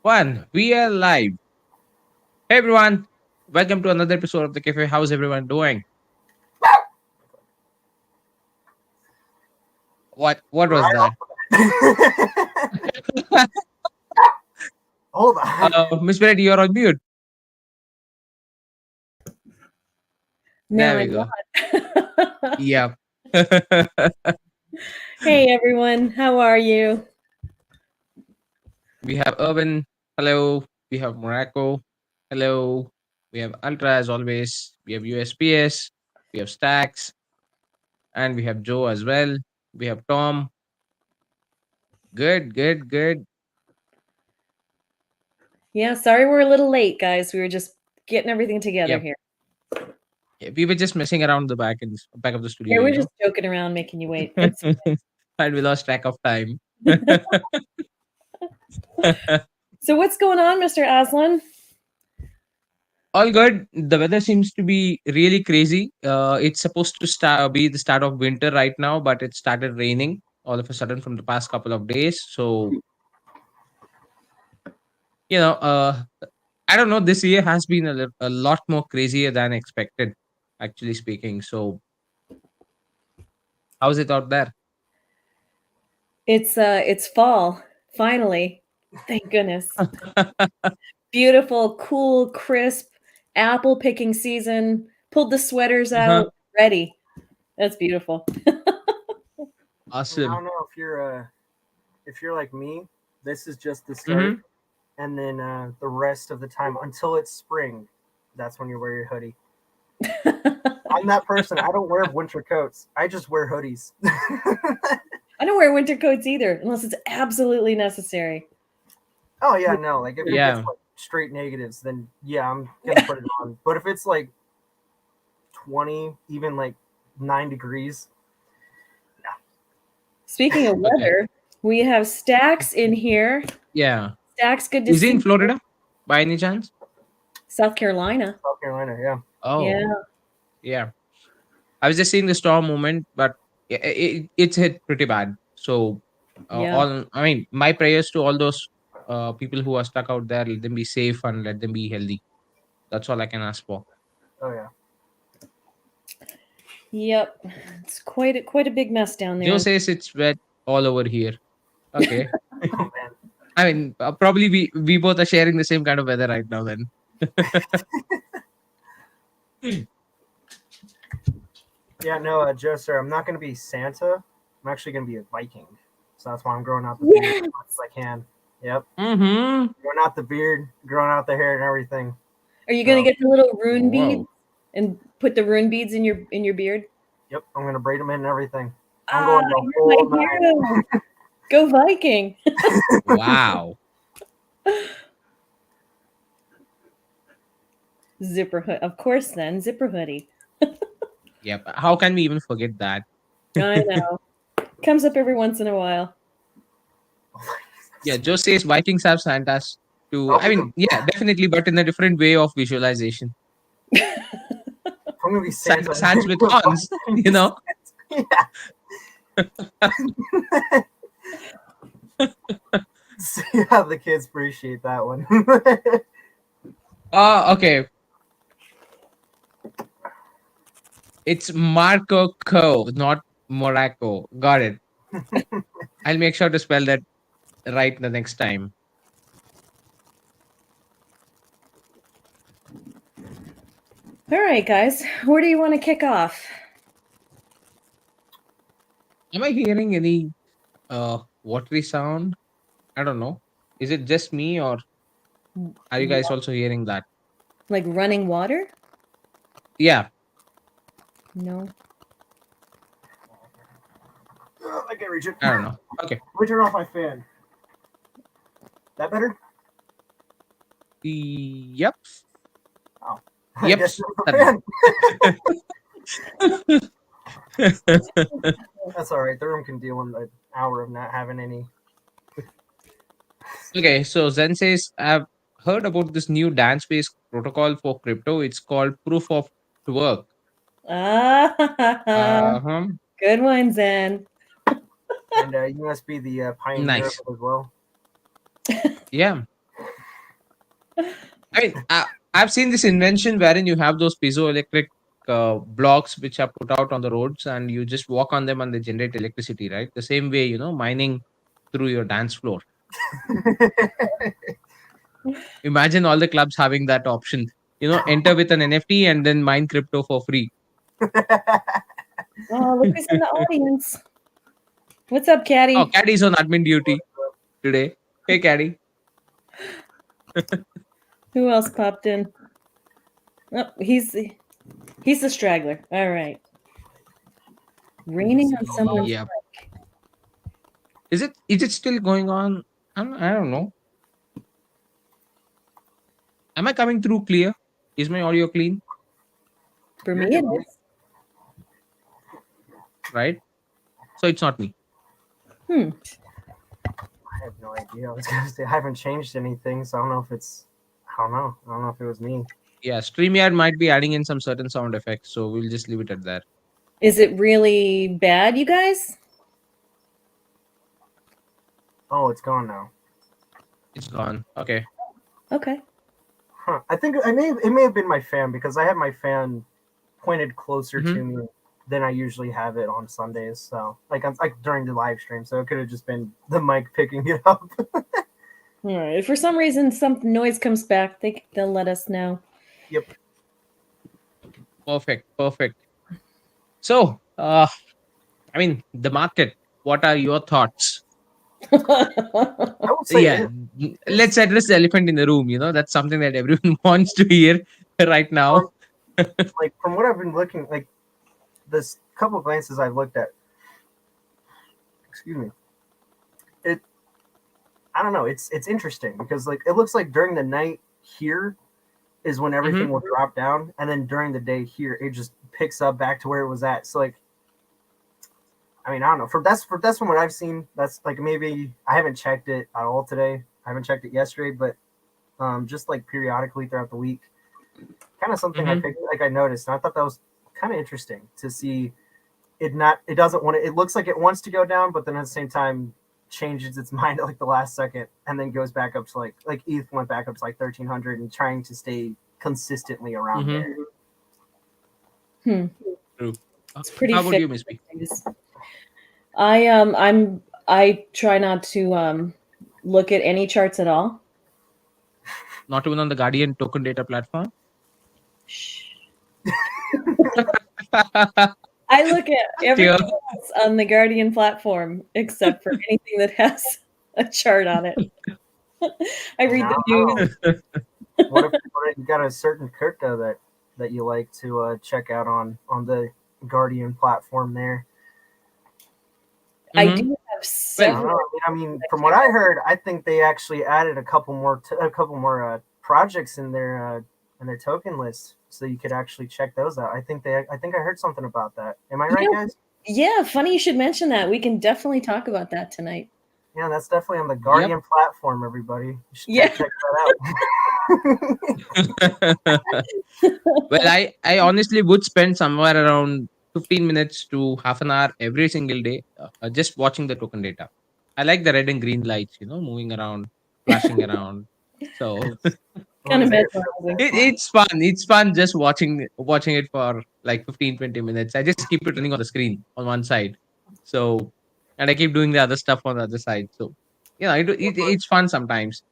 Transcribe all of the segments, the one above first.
One, we are live. Hey everyone, welcome to another episode of the Cafe. How's everyone doing? What was that? Hold on. Miss Brady, you're on mute. No, There we I'm go. not. Yeah. Hey everyone, how are you? We have Urban. Hello. We have Morocco. Hello. We have Ultra as always. We have USPS. We have Stacks. And we have Joe as well. We have Tom. Good, good, good. Yeah, sorry we're a little late, guys. We were just getting everything together Yep. here. Yeah, we were just messing around the back of the studio, Yeah, we're you know. just joking around, making you wait. It's And we lost track of time. so what's going on, Mr. Aslan? All good. The weather seems to be really crazy. It's supposed to be the start of winter right now, but it started raining all of a sudden from the past couple of days. So you know, I don't know. This year has been a lot more crazier than expected, actually speaking. So how's it out there? It's fall, finally. Thank goodness. Beautiful, cool, crisp apple picking season. Pulled the sweaters Uh-huh. out, ready. That's beautiful. I Awesome. don't know if you're like me, this is just the start, Mm-hmm. and then the rest of the time until it's spring, that's when you wear your hoodie. I'm that person. I don't wear winter coats. I just wear hoodies. I don't wear winter coats either, unless it's absolutely necessary. Oh yeah, no. Like if it Yeah. gets like straight negatives, then yeah, I'm gonna put it on. But if it's like 20, even like 9 degrees, Speaking of Okay. weather, we have Stacks in here. Yeah. Stacks, good to Is he see in you. Florida by any chance? South Carolina. South Carolina, yeah. Oh, Yeah. yeah. I was just seeing the storm movement, but it's hit pretty bad. So, Yeah. I mean, my prayers to all those people who are stuck out there. Let them be safe and let them be healthy. That's all I can ask for. Oh yeah. Yep. It's quite a big mess down Joe there. says it's wet all over here. Okay. Oh man. I mean, probably we both are sharing the same kind of weather right now. Then. Yeah, no, Joe, sir, I'm not gonna be Santa. I'm actually gonna be a Viking. So that's why I'm growing out the beard as Yes. much as I can. Yep. Mm-hmm. Growing out the beard, growing out the hair and everything. Are you gonna So get the little rune beads Wow. and put the rune beads in your beard? yep, I'm gonna braid them in and everything. I'm Ah, going the you're whole my nine. hero. Go Viking. Wow. Zipper hood. Of course then, zipper hoodie. Yep. How can we even forget that? I know. Comes up every once in a while. Yeah, Joe says Vikings have Santas too. I'll I be mean, yeah, definitely, but in a different way of visualization. I'm gonna be Santa. Santa's hands with horns, you know. See how the kids appreciate that one. Oh, okay. It's Marco Co, not Morocco. Got it. I'll make sure to spell that right the next time. All right, guys. Where do you want to kick off? Am I hearing any watery sound? I don't know. Is it just me or are you guys also hearing that? Like running water? Yeah. No. I can't reach it. I don't know. Okay. Let me turn off my fan. That better? Yep. Oh. Yep. I guess not the fan. That's all right. The room can deal with an hour of not having any. Okay, so Zen says, I've heard about this new dance based protocol for crypto. It's called proof of work. Ah, Uh-huh. good one, Zen. And you must be the pioneer Nice. of it as well. Yeah. I mean, I've seen this invention wherein you have those piezoelectric blocks which are put out on the roads, and you just walk on them and they generate electricity, right? The same way, mining through your dance floor. Imagine all the clubs having that option. Enter with an NFT and then mine crypto for free. Oh, look who's in the audience. What's up, Caddy? Oh, Caddy's on admin duty today. Hey, Caddy. Who else popped in? Oh, he's the straggler. All right. Raining on someone's Yeah. mic. Is it still going on? I don't know. Am I coming through clear? Is my audio clean? For me, it is. Right? So it's not me. Hmm. I have no idea. I was gonna say I haven't changed anything, so I don't know if it's. I don't know. I don't know if it was me. Yeah, StreamYard might be adding in some certain sound effects, so we'll just leave it at that. Is it really bad, you guys? Oh, it's gone now. It's gone. Okay. Okay. Huh. I think it may have been my fan because I had my fan pointed closer to me than I usually have it on Sundays. So like during the live stream, so it could have just been the mic picking it up. All right. If for some reason some noise comes back, they'll let us know. Yep. Perfect. So, I mean, the market. What are your thoughts? I would say Yeah, let's address the elephant in the room. That's something that everyone wants to hear right now. like from what I've been looking, like this couple of glances I've looked at. Excuse me. I don't know. It's interesting because like it looks like during the night here is when everything will drop down, and then during the day here it just picks up back to where it was at. So like, I mean, I don't know. That's from what I've seen. That's like maybe I haven't checked it at all today. I haven't checked it yesterday, but just like periodically throughout the week, kind of something I noticed, and I thought that was kind of interesting to see. It doesn't want to. It looks like it wants to go down, but then at the same time changes its mind at like the last second and then goes back up to like ETH went back up to like 1,300 and trying to stay consistently around there. True. It's pretty. How about you, Miss B? I try not to look at any charts at all. Not even on the Guardian token data platform. I look at everything else on the Guardian platform except for anything that has a chart on it. I read the news. What if you got a certain crypto that you like to check out on the Guardian platform there? I do have several. I mean, from what I heard, I think they actually added a couple more projects in their token list, so you could actually check those out. I think I heard something about that. Am I right, guys? Yeah, funny you should mention that. We can definitely talk about that tonight. Yeah, that's definitely on the Guardian platform, everybody. You should check that out. Well, I honestly would spend somewhere around 15 minutes to half an hour every single day just watching the token data. I like the red and green lights, moving around, flashing around. So kind of it's fun. It's fun just watching it for like 15-20 minutes. I just keep it running on the screen on one side. So, and I keep doing the other stuff on the other side. So, it's fun sometimes.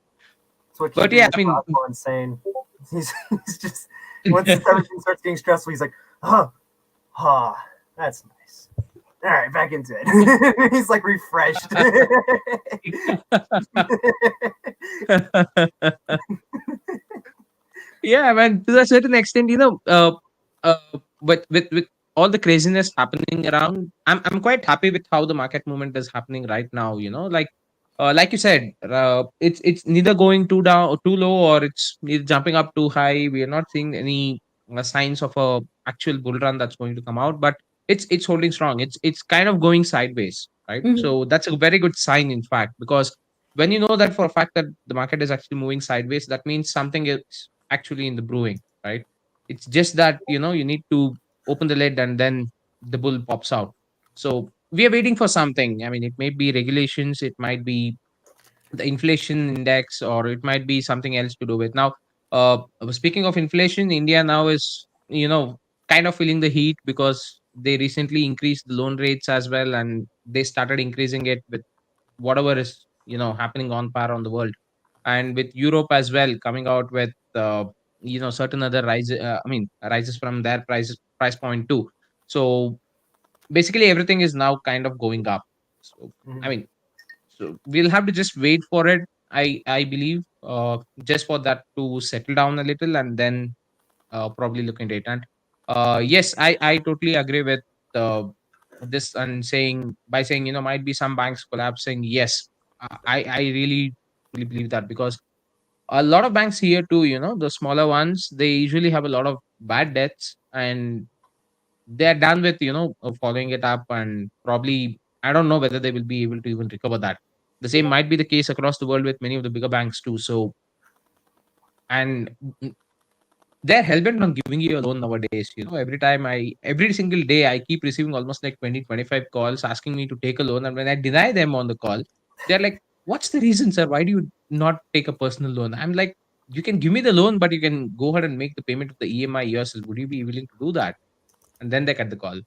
But yeah, I mean, insane. He's just once everything starts getting stressful, he's like, that's nice. All right, back into it. He's like refreshed. Yeah, man. To a certain extent, with all the craziness happening around, I'm quite happy with how the market movement is happening right now. Like you said, it's neither going too down or too low, or it's neither jumping up too high. We are not seeing any signs of a actual bull run that's going to come out, but it's holding strong. It's kind of going sideways, right? So that's a very good sign, in fact, because when you know that for a fact that the market is actually moving sideways, that means something is actually in the brewing, right? It's just that you need to open the lid and then the bull pops out. So we are waiting for something. I mean, it may be regulations, it might be the inflation index, or it might be something else to do with. Now, Speaking of inflation, India now is, kind of feeling the heat because they recently increased the loan rates as well, and they started increasing it with whatever is, happening on par on the world, and with Europe as well coming out with, certain other rises. I mean, rises from their price point too. So basically, everything is now kind of going up. So I Mhm. mean, so we'll have to just wait for it. I believe, just for that to settle down a little, and then probably look into it. And yes, I totally agree with uh, this, and saying, might be some banks collapsing. Yes, I really believe that, because a lot of banks here too, the smaller ones, they usually have a lot of bad debts, and they're done with, following it up, and probably I don't know whether they will be able to even recover that. The same Yeah. might be the case across the world with many of the bigger banks too. So, and they're hell-bent on giving you a loan nowadays. Every single day, I keep receiving almost like 20, 25 calls asking me to take a loan. And when I deny them on the call, they're like, "What's the reason, sir? Why do you not take a personal loan?" I'm like, "You can give me the loan, but you can go ahead and make the payment of the EMI yourself. Would you be willing to do that?" And then they cut the call.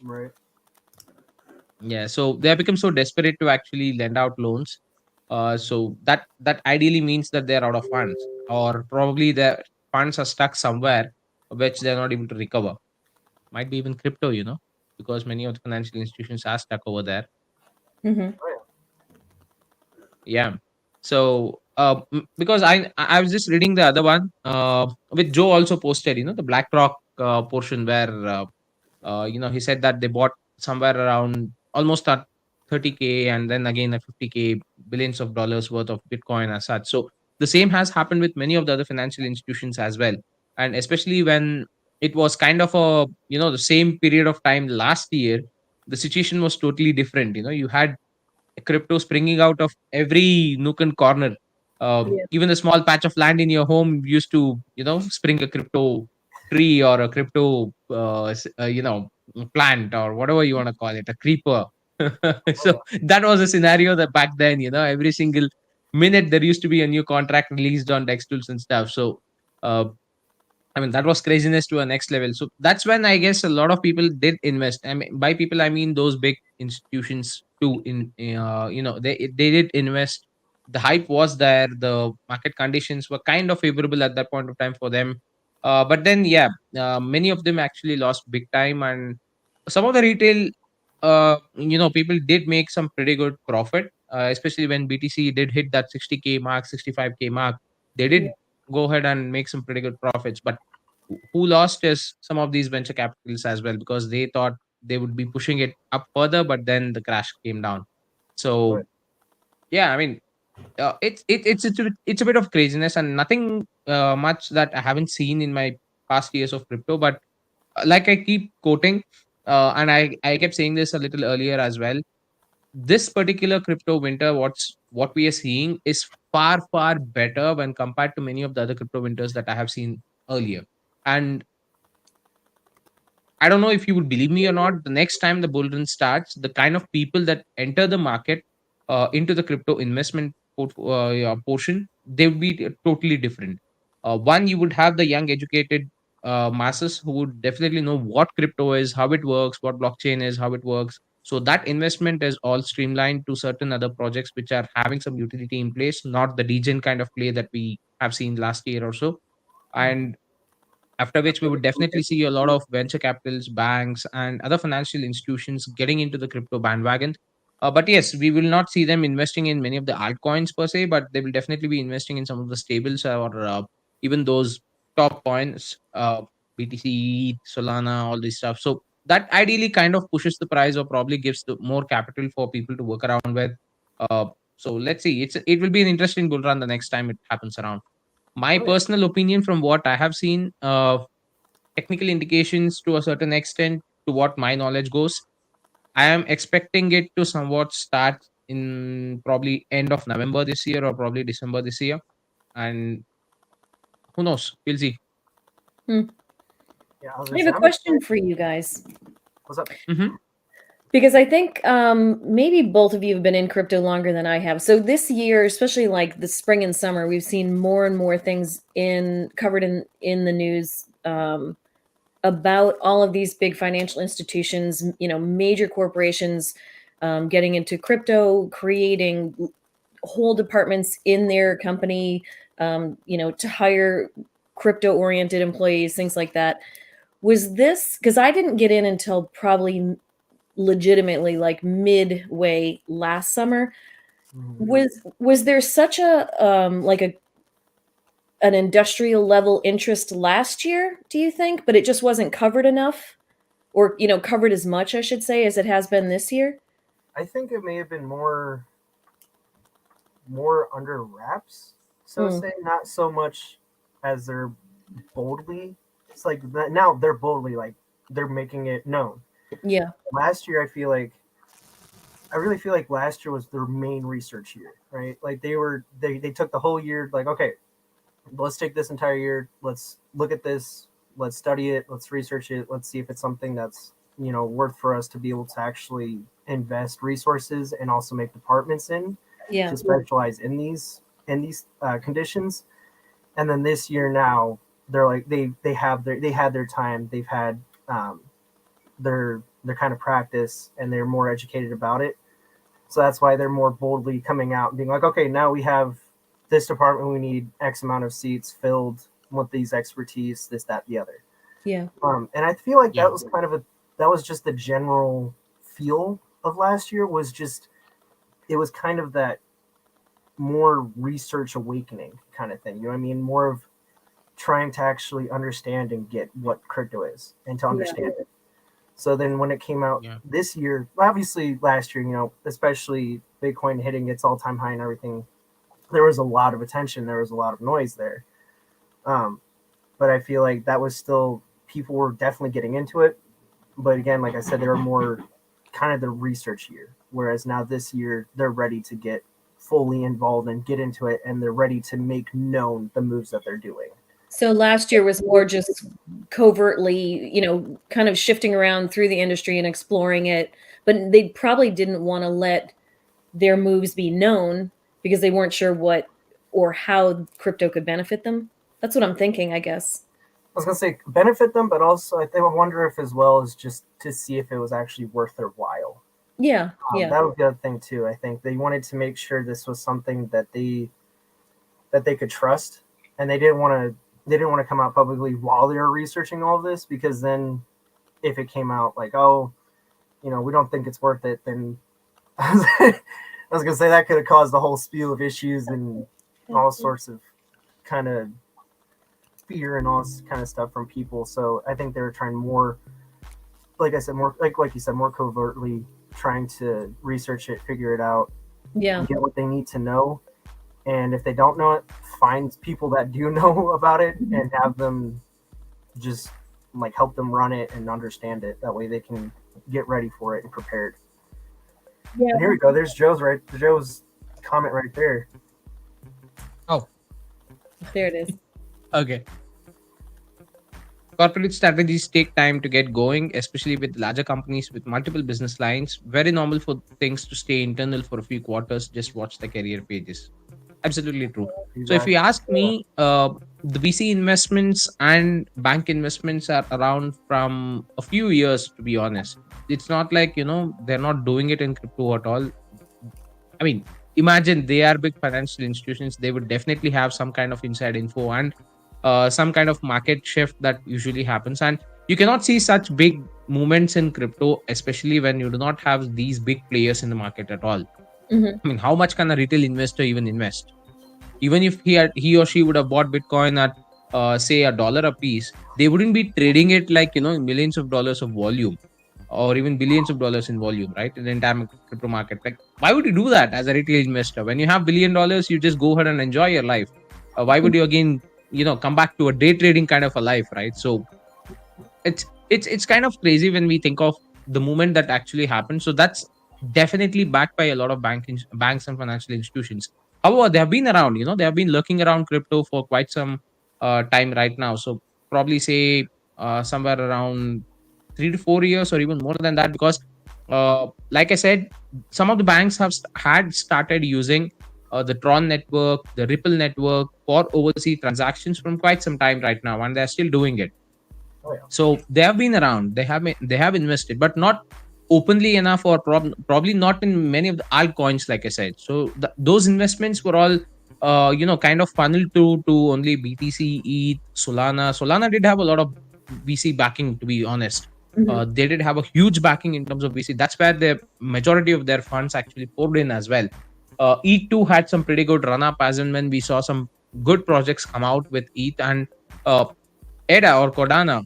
Right. Yeah, so they have become so desperate to actually lend out loans. So that ideally means that they're out of funds, or probably their funds are stuck somewhere which they're not able to recover. Might be even crypto, because many of the financial institutions are stuck over there. Hmm. Oh yeah. Yeah. So because I was just reading the other one, with Joe also posted, the BlackRock portion where, he said that they bought somewhere around almost at 30K, and then again at 50K, billions of dollars worth of Bitcoin as such. So the same has happened with many of the other financial institutions as well. And especially when it was kind of a, the same period of time last year, the situation was totally different. You had crypto springing out of every nook and corner. Yeah. Even a small patch of land in your home used to, spring a crypto tree, or a crypto, plant, or whatever you want to call it, a creeper. Oh So yeah. that was a scenario that back then, every single minute there used to be a new contract released on Dex tools and stuff. So uh, I mean, that was craziness to a next level. So that's when I guess a lot of people did invest. I mean, by people, I mean those big institutions too. They did invest. The hype was there. The market conditions were kind of favorable at that point of time for them. But then, yeah, many of them actually lost big time, and some of the retail, people did make some pretty good profit, especially when BTC did hit that 60K mark, 65K mark. They Yeah. did go ahead and make some pretty good profits. But who lost is some of these venture capitals as well, because they thought they would be pushing it up further, but then the crash came down. Oh yeah. So yeah, I mean, it's a bit of craziness, and nothing much that I haven't seen in my past years of crypto. But like I keep quoting, and I kept saying this a little earlier as well. This particular crypto winter, what we are seeing is far better when compared to many of the other crypto winters that I have seen earlier. And I don't know if you would believe me or not. The next time the bull run starts, the kind of people that enter the market into the crypto investment portion, they would be totally different. One, you would have the young, educated masses who would definitely know what crypto is, how it works, what blockchain is, how it works. So that investment is all streamlined to certain other projects which are having some utility in place, not the degen kind of play that we have seen last year or so. And after which we would definitely see a lot of venture capitals, banks, and other financial institutions getting into the crypto bandwagon. But yes, we will not see them investing in many of the altcoins per se, but they will definitely be investing in some of the stables, or even those top coins, BTC, Solana, all this stuff. So that ideally kind of pushes the price, or probably gives the more capital for people to work around with. Uh, so let's see. It will be an interesting bull run the next time it happens around. My Oh yeah. personal opinion from what I have seen, technical indications to a certain extent, to what my knowledge goes, I am expecting it to somewhat start in probably end of November this year, or probably December this year. And who knows? We'll see. Hmm. Yeah. I was I gonna have say a I'm question excited. for you guys. What's up? Hmm. Because I think maybe both of you have been in crypto longer than I have. So this year, especially like the spring and summer, we've seen more and more things in covered in the news about all of these big financial institutions, major corporations getting into crypto, creating whole departments in their company, to hire crypto oriented employees, things like that. Was this because I didn't get in until probably legitimately like midway last summer? Was there such a like an industrial level interest last year, do you think, but it just wasn't covered enough, or covered as much, I should say, as it has been this year? I think it may have been more under wraps, so to Mm, say, not so much as they're boldly. It's like now they're boldly like they're making it known. yeah. Last year, I really feel like last year was their main research year, right? Like they took the whole year, like, okay, let's take this entire year, let's look at this, let's study it, let's research it, let's see if it's something that's worth for us to be able to actually invest resources and also make departments in Yeah. to specialize in these conditions. And then this year now they're like they had their time, they've had um, their kind of practice, and they're more educated about it. So that's why they're more boldly coming out and being like, okay, now we have this department, we need X amount of seats filled with these expertise, this, that, the other. Yeah. And I feel like Yeah. that was just the general feel of last year. Was just it was kind of that more research awakening kind of thing. You know what I mean? More of trying to actually understand and get what crypto is and to understand it. So then when it came out Yeah. this year, obviously last year, especially Bitcoin hitting its all-time high and everything, there was a lot of attention, there was a lot of noise there. Um, but I feel like that was still, people were definitely getting into it. But again, like I said, they were more kind of the research year. Whereas now this year, they're ready to get fully involved and get into it, and they're ready to make known the moves that they're doing. So last year was more just covertly, kind of shifting around through the industry and exploring it, but they probably didn't want to let their moves be known because they weren't sure what or how crypto could benefit them. That's what I'm thinking, I guess. I was gonna say benefit them, but also I think I wonder if as well as just to see if it was actually worth their while. Yeah, yeah, That was the other thing too. I think they wanted to make sure this was something that they could trust, and they didn't want to come out publicly while they were researching all of this, because then if it came out like, oh, we don't think it's worth it, then I was gonna say that could have caused a whole spew of issues and all sorts of kind of fear and all this kind of stuff from people. So I think they were trying more, like I said, more like you said, more covertly trying to research it, figure it out, yeah. get what they need to know, and if they don't know it, find people that do know about it and have them just like help them run it and understand it. That way they can get ready for it and prepared. Yeah. And here we go. There's Joe's comment right there. Oh, There it is. okay. Corporate strategies take time to get going, especially with larger companies with multiple business lines. Very normal for things to stay internal for a few quarters. Just watch the career pages. Absolutely true. So, if you Exactly. ask me, the VC investments and bank investments are around from a few years, to be honest. It's not like, they're not doing it in crypto at all. I mean, imagine they are big financial institutions. They would definitely have some kind of inside info and some kind of market shift that usually happens. And you cannot see such big movements in crypto, especially when you do not have these big players in the market at all. Hmm. I mean, how much can a retail investor even invest? Even if he or she would have bought Bitcoin at say $1 a piece, they wouldn't be trading it like millions of dollars of volume or even billions of dollars in volume, right? In the entire crypto market. Like, why would you do that as a retail investor? When you have $1 billion, you just go ahead and enjoy your life. Why would you again, come back to a day trading kind of a life, right? So it's kind of crazy when we think of the movement that actually happened. So that's definitely backed by a lot of banks and financial institutions. However, they have been around, they have been lurking around crypto for quite some time right now. So probably say somewhere around 3 to 4 years or even more than that, because Like I said, some of the banks had started using the Tron network, the Ripple network for overseas transactions from quite some time right now, and they're still doing it. Oh yeah. So they have been around. They have invested, but not openly enough, or probably not in many of the altcoins, like I said. So those investments were all kind of funneled to only BTC, ETH, Solana. Solana did have a lot of VC backing, to be honest. Mhm. They did have a huge backing in terms of VC. That's where the majority of their funds actually poured in as well. ETH2 had some pretty good run up, as and when we saw some good projects come out with ETH, and uh, EDA or Cordana,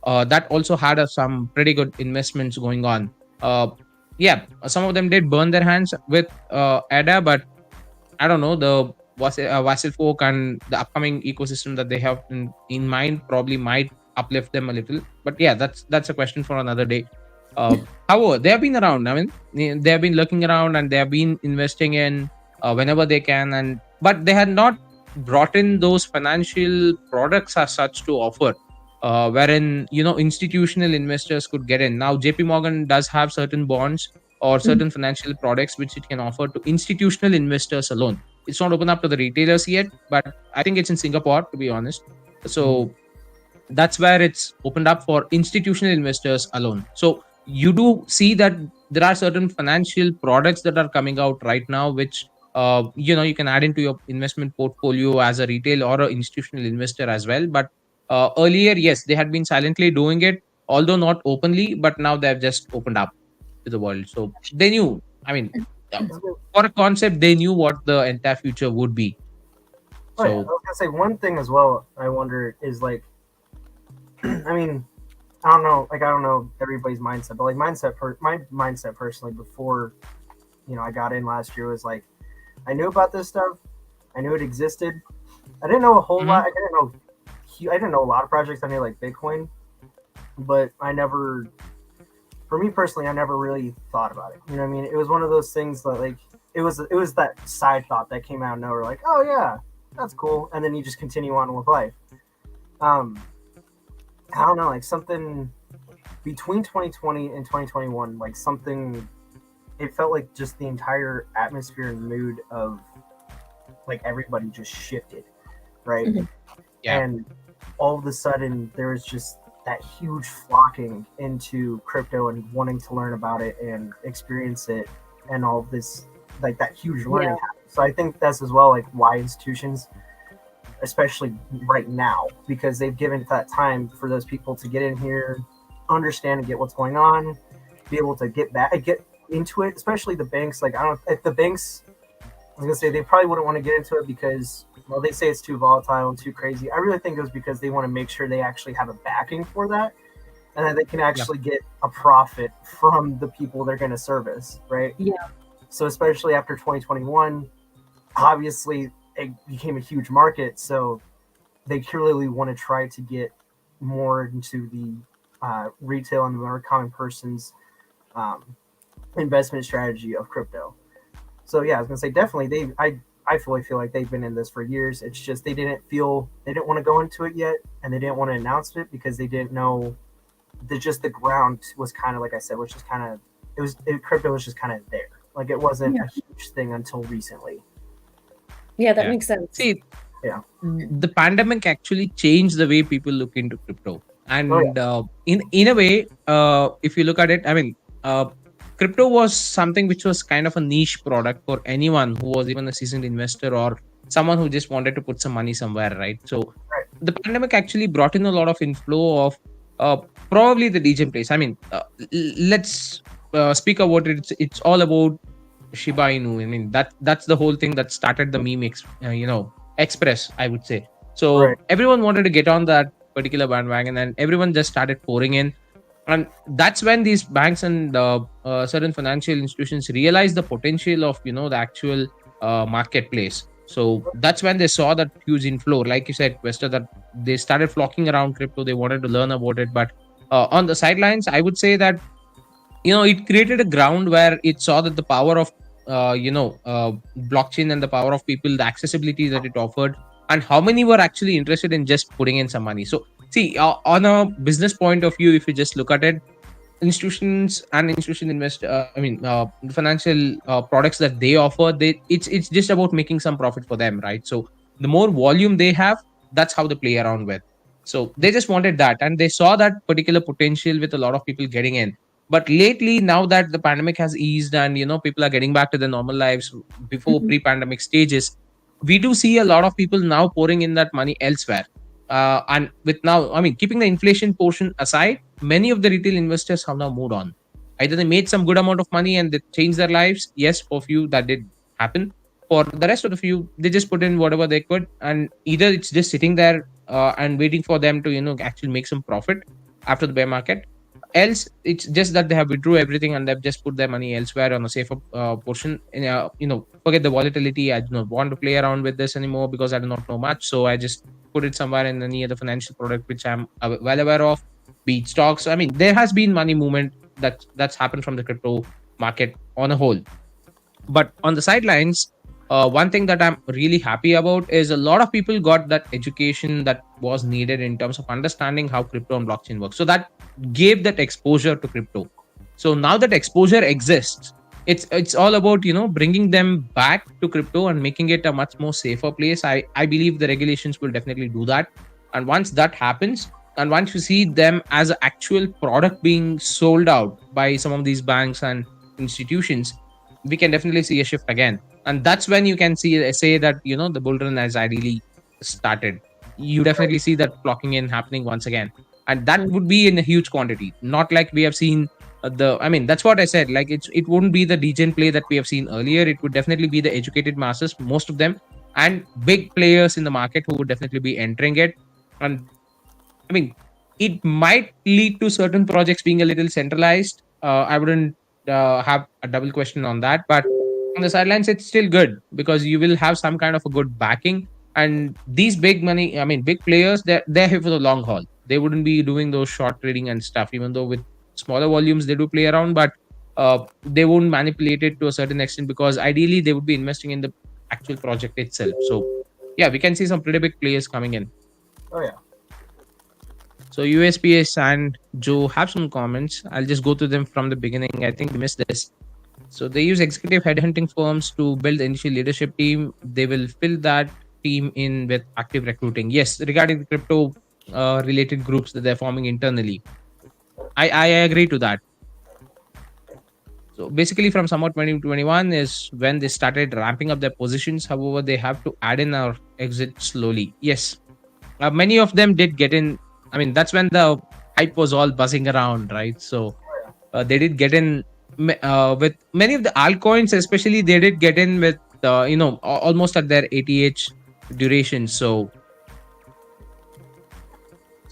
that also had some pretty good investments going on. Uh, yeah, some of them did burn their hands with EDA, but I don't know, the Vasil folk and the upcoming ecosystem that they have in mind probably might uplift them a little. But yeah, that's a question for another day. However, they have been around. I mean, they have been looking around, and they have been investing in whenever they can, and but they had not brought in those financial products as such to offer. Wherein institutional investors could get in. Now, JP Morgan does have certain bonds or Mhm. certain financial products which it can offer to institutional investors alone. It's not open up to the retailers yet, but I think it's in Singapore, to be honest. Mhm. So that's where it's opened up for institutional investors alone. So you do see that there are certain financial products that are coming out right now, which you can add into your investment portfolio as a retail or an institutional investor as well. But earlier, yes, they had been silently doing it, although not openly, but now they've just opened up to the world. So they knew. I mean, uh, for a concept, they knew what the entire future would be. Oh yeah. I So. was gonna say one thing as well. I wonder is like, I mean, I don't know. Like I don't know everybody's mindset, but like my mindset personally before I got in last year was like I knew about this stuff. I knew it existed. I didn't know a whole lot. Mhm. I didn't know a lot of projects. I knew like Bitcoin, but I never, for me personally, I never really thought about it. You know what I mean? It was one of those things that like it was that side thought that came out of nowhere, like, oh yeah, that's cool, and then you just continue on with life. Um, I don't know, like something between 2020 and 2021, like something. It felt like just the entire atmosphere and mood of like everybody just shifted, right? Mhm. Yeah. And all of a sudden there was just that huge flocking into crypto and wanting to learn about it and experience it and all of this, like that huge learning Yeah. happened. So I think that's as well like why institutions, especially right now, because they've given that time for those people to get in here, understand and get what's going on, be able to get into it, especially the banks. Like I don't if the banks, I was gonna say they probably wouldn't want to get into it because, well, they say it's too volatile and too crazy. I really think it was because they want to make sure they actually have a backing for that, and that they can Yeah. actually get a profit from the people they're going to service, right? Yeah. So especially after 2021, obviously it became a huge market, so they clearly want to try to get more into the retail and the more common person's um, investment strategy of crypto. So yeah, I was gonna say definitely I fully feel like they've been in this for years. It's just they didn't want to go into it yet, and they didn't want to announce it because they didn't know the ground was kind of like I said, was just kind of crypto was just kind of there. Like it wasn't Yeah. a huge thing until recently. Yeah, that Yeah. makes sense. See, Yeah. the pandemic actually changed the way people look into crypto, Oh yeah. and in a way, if you look at it, I mean, crypto was something which was kind of a niche product for anyone who was even a seasoned investor or someone who just wanted to put some money somewhere, right? So Right. the pandemic actually brought in a lot of inflow of uh, probably the DJ place. I mean, let's speak about it. It's all about Shiba Inu. I mean, that's the whole thing that started the meme, express, I would say. Right. So everyone wanted to get on that particular bandwagon, and everyone just started pouring in. And that's when these banks and certain financial institutions realized the potential of the actual marketplace. So that's when they saw that huge inflow, like you said, Questa, that they started flocking around crypto. They wanted to learn about it, but on the sidelines, I would say that it created a ground where it saw that the power of blockchain and the power of people, the accessibility that it offered, and how many were actually interested in just putting in some money. So see, on a business point of view, if you just look at it, institutions and institution invest the financial products that they offer, it's just about making some profit for them, right? So the more volume they have, that's how they play around with. So they just wanted that, and they saw that particular potential with a lot of people getting in. But lately, now that the pandemic has eased and people are getting back to their normal lives before Mhm. pre-pandemic stages, we do see a lot of people now pouring in that money elsewhere. And with now, keeping the inflation portion aside, many of the retail investors have now moved on. Either they made some good amount of money and they changed their lives. Yes, for few that did happen. For the rest of the few, they just put in whatever they could, and either it's just sitting there and waiting for them to actually make some profit after the bear market. Else, it's just that they have withdrew everything and they've just put their money elsewhere on a safer portion. And, forget the volatility. I do not want to play around with this anymore because I do not know much. So I just put it somewhere in any other financial product which I'm well aware of, be it stocks. There has been money movement that's happened from the crypto market on a whole. But on the sidelines, one thing that I'm really happy about is a lot of people got that education that was needed in terms of understanding how crypto and blockchain works. So that gave that exposure to crypto. So now that exposure exists, it's all about bringing them back to crypto and making it a much more safer place. I believe the regulations will definitely do that, and once that happens, and once you see them as an actual product being sold out by some of these banks and institutions, we can definitely see a shift again. And that's when you can say that the bull run has ideally started. You definitely see that flocking in happening once again, and that would be in a huge quantity, not like we have seen that's what I said. Like it wouldn't be the degen play that we have seen earlier. It would definitely be the educated masses, most of them, and big players in the market who would definitely be entering it. And I mean, it might lead to certain projects being a little centralized. I wouldn't have a double question on that, but on the sidelines, it's still good because you will have some kind of a good backing. And these big money, big players, they're here for the long haul. They wouldn't be doing those short trading and stuff, even though with smaller volumes they do play around, but they won't manipulate it to a certain extent because ideally they would be investing in the actual project itself. So yeah, we can see some pretty big players coming in. Oh yeah. So USPS and Joe have some comments. I'll just go to them from the beginning. I think they missed this. So they use executive headhunting firms to build the initial leadership team. They will fill that team in with active recruiting. Yes, regarding the crypto related groups that they're forming internally. I agree to that. So basically, from summer 2021 is when they started ramping up their positions. However, they have to add in or exit slowly. Yes, many of them did get in. That's when the hype was all buzzing around, right? So they did get in with many of the altcoins, especially they did get in with almost at their ATH duration. So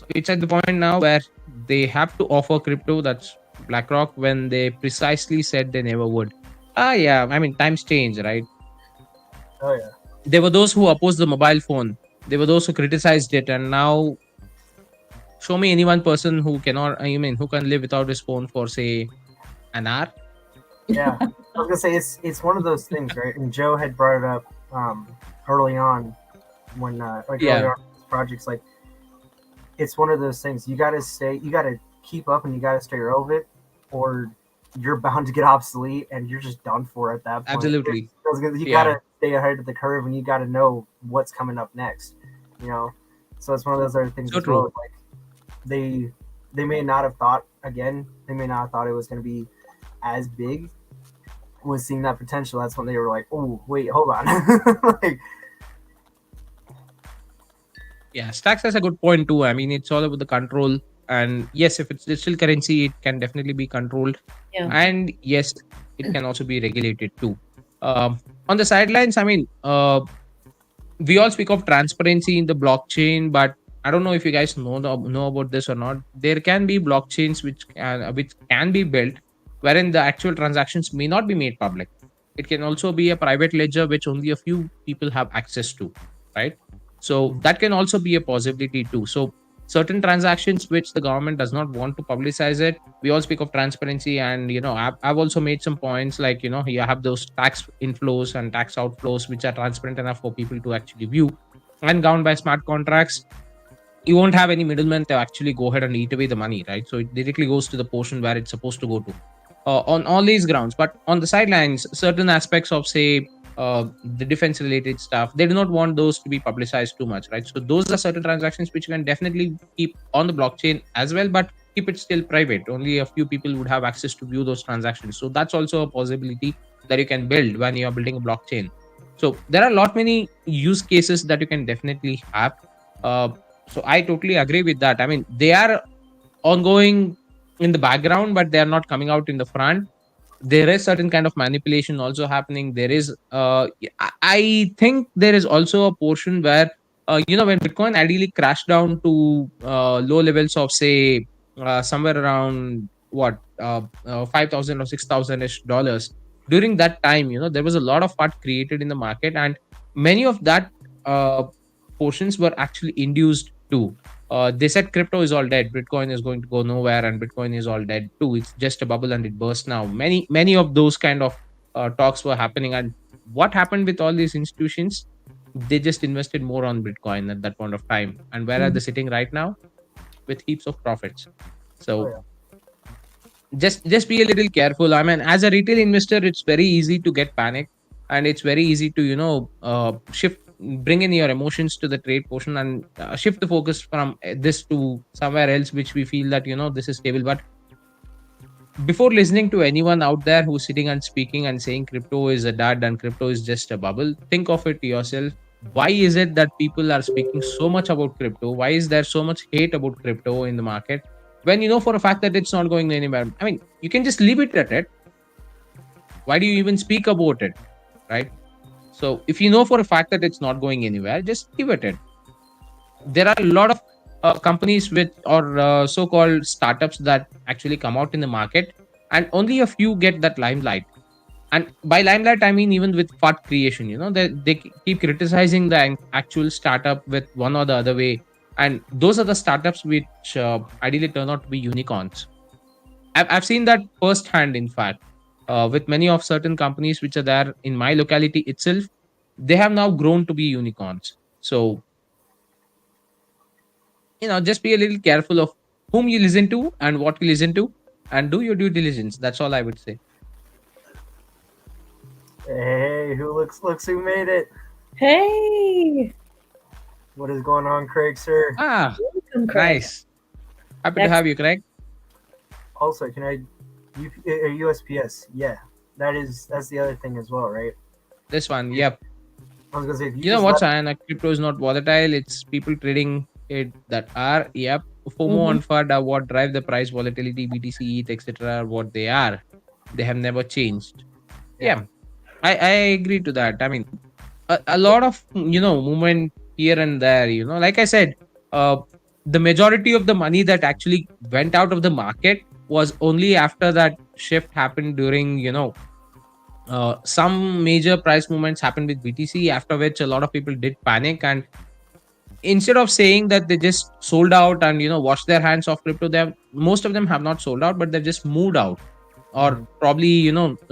it's at the point now where they have to offer crypto, that's BlackRock, when they precisely said they never would. Yeah, times change, right? Oh yeah. There were those who opposed the mobile phone. There were those who criticized it, and now show me any one person who cannot. Who can live without his phone for say an hour. Yeah. I was gonna say it's one of those things, right? And Joe had brought it up early on when early Yeah, on in projects, like it's one of those things you gotta keep up and you gotta stay relevant, or you're bound to get obsolete and you're just done for at that point. absolutely. You Yeah, gotta stay ahead of the curve and you gotta know what's coming up next. You know, so it's one of those other things so as well. true. Like they may not have thought again. They may not have thought it was gonna be as big. Was seeing that potential. That's when they were like, "Oh, wait, hold on." Like, Yeah, Stacks has a good point too. It's all about the control. And yes, if it's digital currency, it can definitely be controlled. Yeah. And yes, it can also be regulated too. On the sidelines, we all speak of transparency in the blockchain, but I don't know if you guys know about this or not. There can be blockchains which can be built wherein the actual transactions may not be made public. It can also be a private ledger which only a few people have access to, right? So that can also be a possibility too. So certain transactions which the government does not want to publicize it, we all speak of transparency. And I've also made some points like you have those tax inflows and tax outflows which are transparent enough for people to actually view and governed by smart contracts. you won't have any middleman to actually go ahead and eat away the money, right? So it directly goes to the portion where it's supposed to go to, on all these grounds. But on the sidelines, certain aspects of, say, the defense related stuff, they do not want those to be publicized too much, right? So those are certain transactions which you can definitely keep on the blockchain as well, but keep it still private. Only a few people would have access to view those transactions. So that's also a possibility that you can build when you are building a blockchain. So there are a lot many use cases that you can definitely have. uh, so I totally agree with that. I mean, they are ongoing in the background, but they are not coming out in the front. There is certain kind of manipulation also happening. There is, I think there is also a portion where, when Bitcoin ideally crashed down to low levels of, say, somewhere around what, 5,000 or 6,000 ish dollars. During that time, there was a lot of FUD created in the market, and many of that uh, portions were actually induced too. They said crypto is all dead, Bitcoin is going to go nowhere, and Bitcoin is all dead too. It's just a bubble and it burst now. Many of those kind of talks were happening, and what happened with all these institutions? They just invested more on Bitcoin at that point of time, and where are they sitting right now? With heaps of profits. Oh So yeah. just be a little careful. I mean, as a retail investor, it's very easy to get panicked, and it's very easy to shift, bring in your emotions to the trade portion, and shift the focus from this to somewhere else, which we feel that this is stable. But before listening to anyone out there who's sitting and speaking and saying crypto is a dud and crypto is just a bubble, think of it yourself. Why is it that people are speaking so much about crypto? Why is there so much hate about crypto in the market, when you know for a fact that it's not going anywhere? I mean, you can just leave it at it. Why do you even speak about it, right? So if you know for a fact that it's not going anywhere, just leave it at it. There are a lot of companies with, or so-called startups, that actually come out in the market, and only a few get that limelight. And by limelight, I mean even with FUD creation, they keep criticizing the actual startup with one or the other way, and those are the startups which ideally turn out to be unicorns. I've seen that firsthand, in fact, with many of certain companies which are there in my locality itself. They have now grown to be unicorns. So just be a little careful of whom you listen to and what you listen to, and do your due diligence. That's all I would say. Hey, who looks who made it? Hey, What is going on, Craig, sir? Ah, welcome, Craig. nice. Happy to have you, Craig. Also, can I USPS? Yeah, that's the other thing as well, right? This one, yep. I was gonna say if you You know just what, let China? Crypto is not volatile. It's people trading it that are, yep. FOMO Mhm. and FUD are what drive the price volatility, BTC, ETH, etc. are what they are. They have never changed. yeah, Yeah, I agree to that. I mean, a lot of movement here and there. Like I said, uh, the majority of the money that actually went out of the market was only after that shift happened during some major price movements happened with BTC, after which a lot of people did panic, and instead of saying that they just sold out and washed their hands off crypto, they have, most of them have not sold out, but they've just moved out, or mhm. probably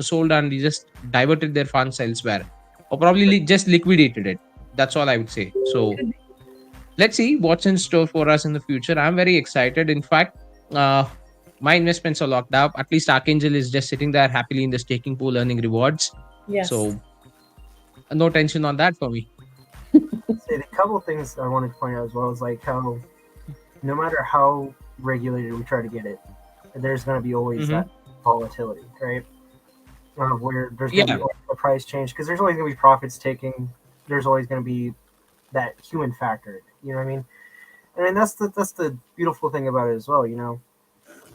sold and they just diverted their funds elsewhere, or probably just liquidated it. That's all I would say. So let's see what's in store for us in the future. I'm very excited. In fact, uh, my investments are locked up. At least Archangel is just sitting there happily in the staking pool earning rewards. Yes. So no tension on that for me. Say the couple of things I wanted to point out as well is like how no matter how regulated we try to get it, there's gonna be always Hmm. that volatility, right? Where there's gonna Yeah. be a price change because there's always gonna be profits taking. There's always gonna be that human factor. You know what I mean? And then that's the beautiful thing about it as well, you know.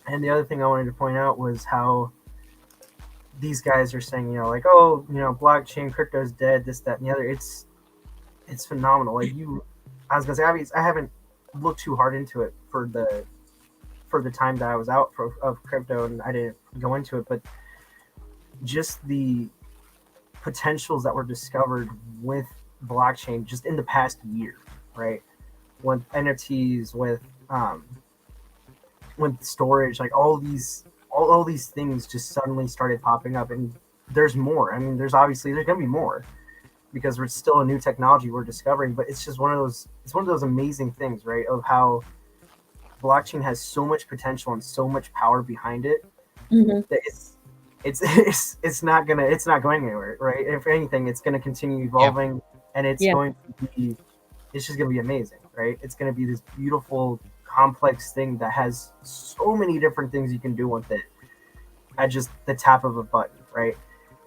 And the other thing I wanted to point out was how these guys are saying, you know, like, oh, you know, blockchain, crypto's dead, this, that, and the other. It's phenomenal. Like I was gonna say, I haven't looked too hard into it for the time that I was out of crypto, and I didn't go into it, but just the potentials that were discovered with blockchain just in the past year, right? With NFTs, um, with storage, like all these things just suddenly started popping up, and there's more. I mean, there's gonna be more. because it's still a new technology we're discovering. But it's just one of those amazing things, right? Of how blockchain has so much potential and so much power behind it that it's not going anywhere, right? If anything, it's going to continue evolving, and it's going to be, it's just going to be amazing, right? It's going to be this beautiful, complex thing that has so many different things you can do with it at just the tap of a button, right?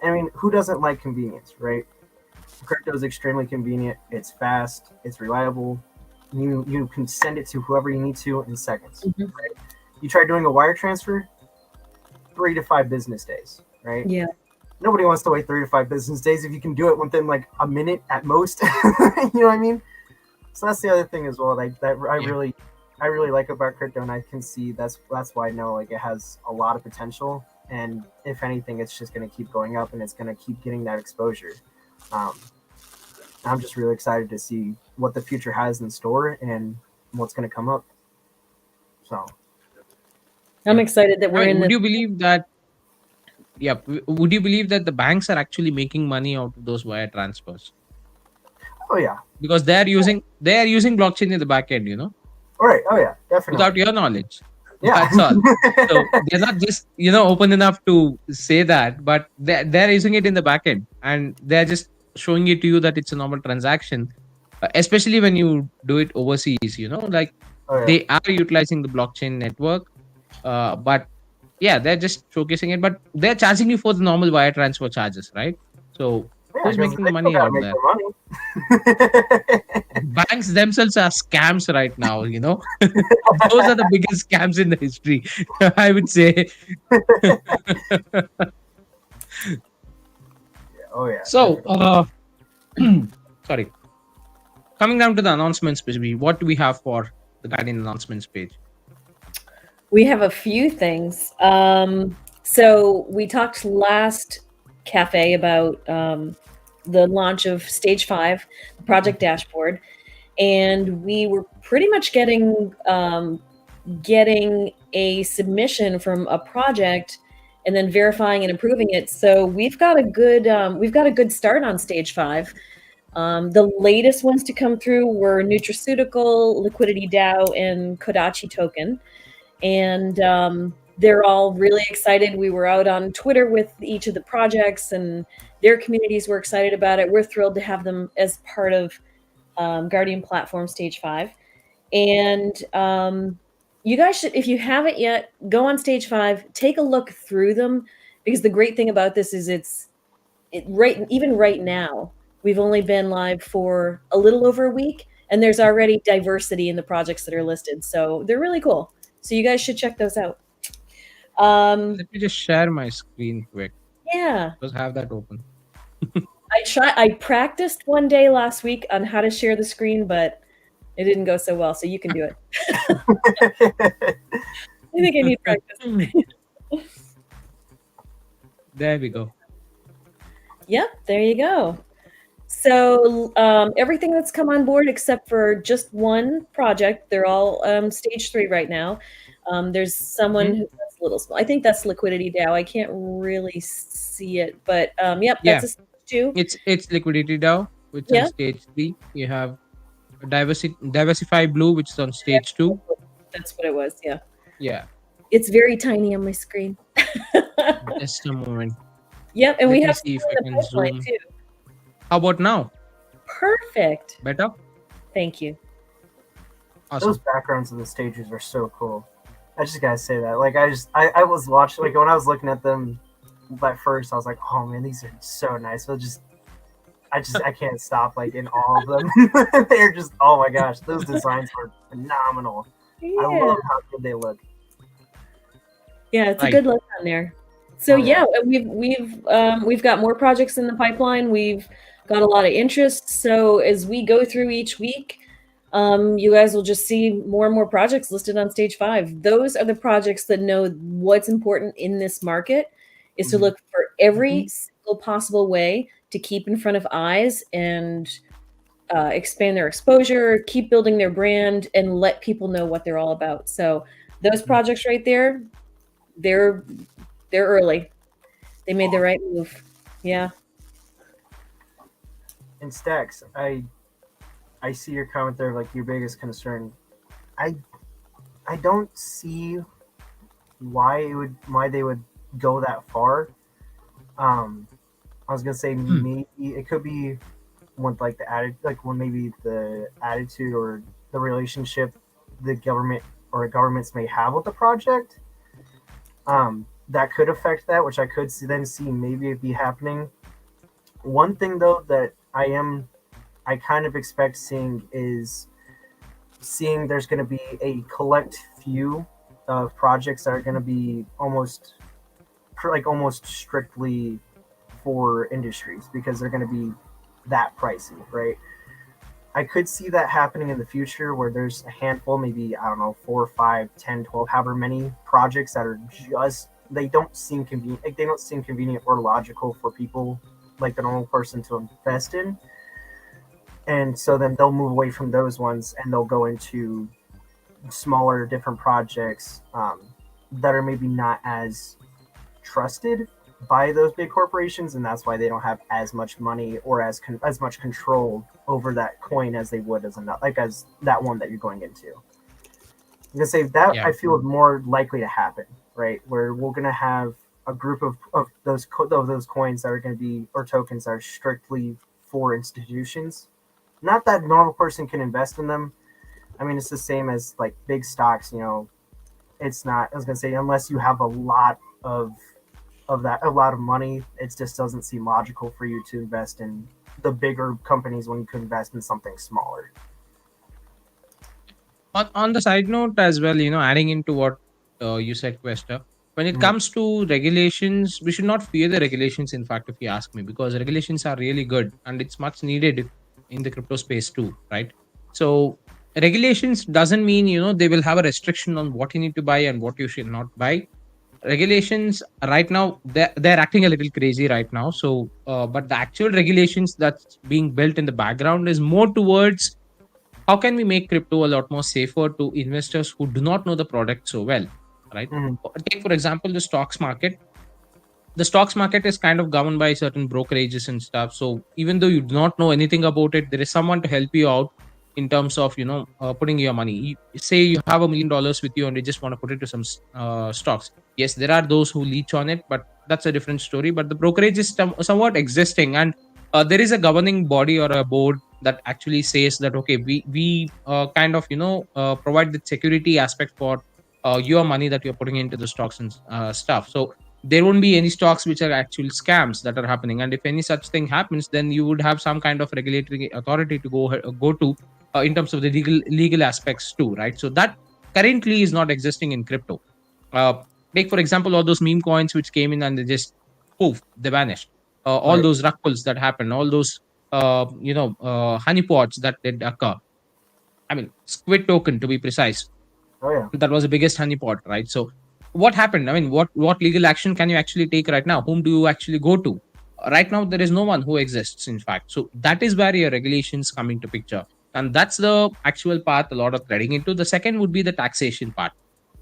I mean, who doesn't like convenience, right? Crypto is extremely convenient. It's fast. It's reliable. You can send it to whoever you need to in seconds. Right? You try doing a wire transfer, 3 to 5 business days, right? Yeah. Nobody wants to wait 3 to 5 business days if you can do it within like a minute at most. You know what I mean? So that's the other thing as well. Like that, I really like about crypto, and I can see that's why I know like it has a lot of potential. And if anything, it's just going to keep going up, and it's going to keep getting that exposure. I'm just really excited to see what the future has in store and what's going to come up. So I'm excited that we're in would this. you believe that? Yeah, would you believe that the banks are actually making money out of those wire transfers? Oh yeah, because they are using blockchain in the back end, all right. Oh yeah, definitely. without your knowledge. Yeah. That's all. So they're not just open enough to say that, but they're using it in the back end, and they're just showing it to you that it's a normal transaction. Especially when you do it overseas, like they are utilizing the blockchain network, but yeah, they're just showcasing it, but they're charging you for the normal wire transfer charges, right? So who's making the money out there? Banks themselves are scams right now, those are the biggest scams in the history, I would say. Oh yeah. So sorry, coming down to the announcements, basically, what do we have for the Guardian announcements page? We have a few things. So we talked last cafe about the launch of Stage 5, the project dashboard, and we were pretty much getting a submission from a project and then verifying and improving it. So we've got a good start on Stage 5. The latest ones to come through were Nutraceutical, Liquidity DAO, and Kodachi Token. And they're all really excited. We were out on Twitter with each of the projects, and their communities were excited about it. We're thrilled to have them as part of Guardian Platform Stage 5. And you guys should, if you haven't yet, go on Stage 5, take a look through them, because the great thing about this is even right now, we've only been live for a little over a week, and there's already diversity in the projects that are listed. So they're really cool. So you guys should check those out. Let me just share my screen quick. Yeah. Just have that open. I practiced one day last week on how to share the screen, but it didn't go so well. So you can do it. I think I need practice. There we go. Yep, there you go. So everything that's come on board except for just one project, they're all Stage 3 right now. There's someone who's a little small. I think that's Liquidity DAO. I can't really see it, but that's a Stage 2. It's Liquidity DAO, which is on Stage 3. You have Diversify Blue, which is on Stage 2. That's what it was. Yeah. Yeah. It's very tiny on my screen. Just a moment. Yep, and we have see if I can zoom. too. How about now? Perfect. Better? Thank you. Awesome. Those backgrounds of the stages are so cool. I just gotta say that. Like I was watching, like when I was looking at them at first, I was like, oh man, these are so nice. So I can't stop like in all of them. They're just, oh my gosh, those designs are phenomenal. Yeah. I love how good they look. Yeah, it's a good look on there. So we've got more projects in the pipeline. We've got a lot of interest. So as we go through each week, you guys will just see more and more projects listed on Stage 5. Those are the projects that know what's important in this market is to look for every single possible way to keep in front of eyes and expand their exposure, keep building their brand, and let people know what they're all about. So those projects right there, they're early. They made the right move. Yeah. in Stacks, I see your comment there, like your biggest concern. I I don't see why they would go that far. Um, I was gonna say Hmm. maybe it could be when like when maybe the attitude or the relationship the government or governments may have with the project. That could affect that, which I could then see maybe it be happening. One thing though that I kind of expect seeing is seeing there's going to be a collect few of projects that are going to be almost strictly for industries because they're going to be that pricey, right? I could see that happening in the future where there's a handful, maybe, I don't know, 4, 5, 10, 12, however many projects that are just, they don't seem convenient. Like, they don't seem convenient or logical for people like the normal person to invest in. And so then they'll move away from those ones and they'll go into smaller, different projects that are maybe not as trusted by those big corporations, and that's why they don't have as much money or as much control over that coin as they would as that one that you're going into. I'm gonna say that Yeah. I feel is more likely to happen, right? Where we're gonna have a group of those coins that are going to be or tokens that are strictly for institutions. Not that normal person can invest in them. I mean, it's the same as like big stocks. It's not. I was gonna say unless you have a lot a lot of money, it just doesn't seem logical for you to invest in the bigger companies when you could invest in something smaller. On the side note as well, adding into what you said, Questa, when it Mhm. comes to regulations, we should not fear the regulations, in fact, if you ask me, because regulations are really good and it's much needed in the crypto space too, right? So, regulations doesn't mean, they will have a restriction on what you need to buy and what you should not buy. Regulations right now, they're acting a little crazy right now. So, but the actual regulations that's being built in the background is more towards how can we make crypto a lot more safer to investors who do not know the product so well, right? Mhm. Take for example the stocks market. The stocks market is kind of governed by certain brokerages and stuff, so even though you do not know anything about it, there is someone to help you out in terms of putting your money. Say you have $1 million with you and you just want to put it to some stocks. Yes, there are those who leech on it, but that's a different story. But the brokerage is somewhat existing, and there is a governing body or a board that actually says that okay, we kind of provide the security aspect for your money that you're putting into the stocks and stuff. So there won't be any stocks which are actual scams that are happening, and if any such thing happens, then you would have some kind of regulatory authority to go to in terms of the legal aspects too, right? So that currently is not existing in crypto. uh, Take for example all those meme coins which came in and they just poof, they vanished. All Right. those ruckles that happened, all those honeypots that did occur. I mean, squid token to be precise, Oh yeah. that was the biggest honeypot, right? So what happened? I mean, what legal action can you actually take right now? Whom do you actually go to? Right now there is no one who exists, in fact. So that is where your regulations come into picture, and that's the actual path a lot of threading into. The second would be the taxation part.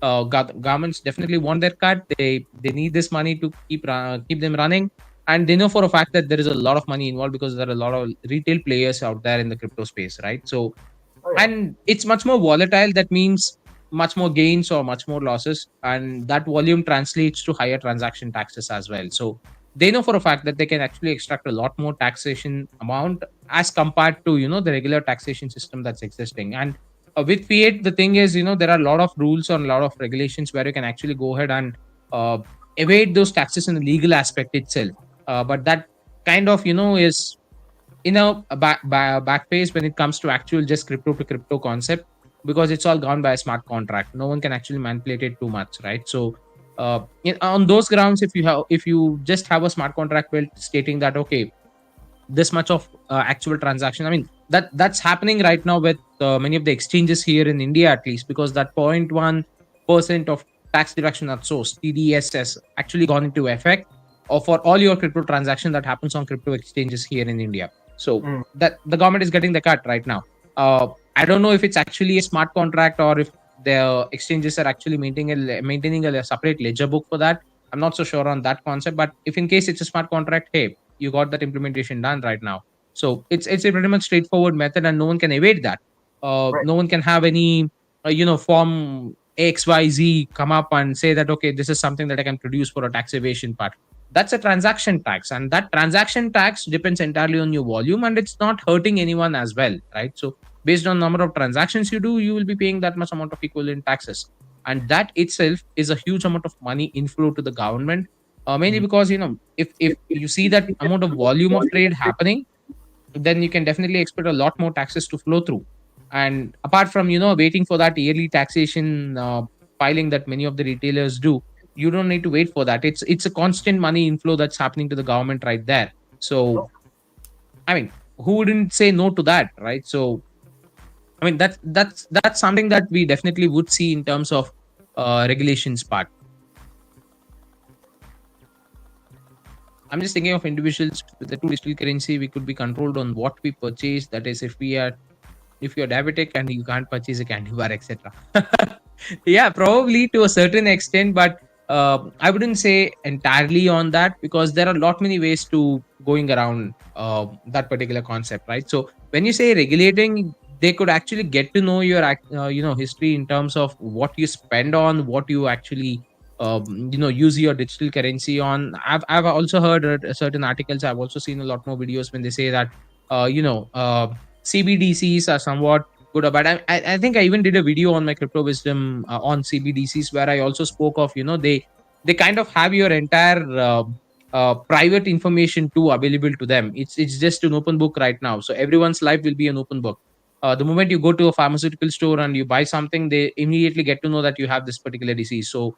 Governments definitely want their cut. They need this money to keep them running, and they know for a fact that there is a lot of money involved because there are a lot of retail players out there in the crypto space, right? So Oh yeah. and it's much more volatile. That means much more gains or much more losses, and that volume translates to higher transaction taxes as well. So they know for a fact that they can actually extract a lot more taxation amount as compared to the regular taxation system that's existing. And with fiat, the thing is, there are a lot of rules and a lot of regulations where you can actually go ahead and uh, evade those taxes in the legal aspect itself. But that kind of is back phase when it comes to actual just crypto to crypto concept, because it's all gone by a smart contract. No one can actually manipulate it too much, right? So on those grounds, if you just have a smart contract built stating that okay, this much of actual transaction, I mean, that's happening right now with many of the exchanges here in India, at least, because that 0.1% of tax deduction at source, TDS, has actually gone into effect for all your crypto transaction that happens on crypto exchanges here in India. So Mm. that the government is getting the cut right now. I don't know if it's actually a smart contract or if the exchanges are actually maintaining a separate ledger book for that. I'm not so sure on that concept, but if in case it's a smart contract, hey, you got that implementation done right now. So it's a pretty much straightforward method, and no one can evade that. Right. No one can have any form XYZ come up and say that, okay, this is something that I can produce for a tax evasion part. That's a transaction tax, and that transaction tax depends entirely on your volume, and it's not hurting anyone as well, right? So based on number of transactions you do, you will be paying that much amount of equivalent taxes, and that itself is a huge amount of money inflow to the government. Mainly because if you see that amount of volume of trade happening, then you can definitely expect a lot more taxes to flow through. And apart from waiting for that yearly taxation filing that many of the retailers do, you don't need to wait for that. It's a constant money inflow that's happening to the government right there. So Oh, I mean, who wouldn't say no to that, right? So I mean, that's something that we definitely would see in terms of regulations part. I'm just thinking of individuals with the two digital currency. We could be controlled on what we purchase. That is, if you're diabetic and you can't purchase a candy bar, etc. Yeah, probably to a certain extent, but I wouldn't say entirely on that, because there are a lot many ways to going around that particular concept, right? So when you say regulating, they could actually get to know your history in terms of what you spend on, what you actually use your digital currency on. I've also heard certain articles. I've also seen a lot more videos when they say that uh, you know uh, CBDCs are somewhat good or bad. I think I even did a video on my crypto wisdom on CBDCs, where I also spoke of they kind of have your entire private information too available to them. It's just an open book right now, so everyone's life will be an open book. The moment you go to a pharmaceutical store and you buy something, they immediately get to know that you have this particular disease. So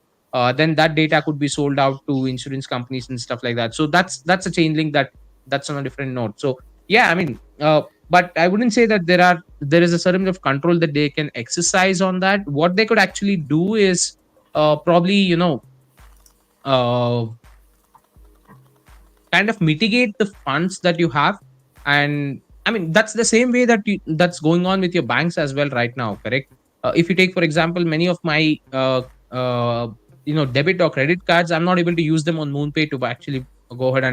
then that data could be sold out to insurance companies and stuff like that. So that's a chain link that's on a different note. So yeah, I mean, but I wouldn't say that there is a certain bit of control that they can exercise on that. What they could actually do is probably uh, kind of mitigate the funds that you have. And I mean, that's the same way that's going on with your banks as well right now, correct? If you take for example many of my debit or credit cards, I'm not able to use them on MoonPay to actually go ahead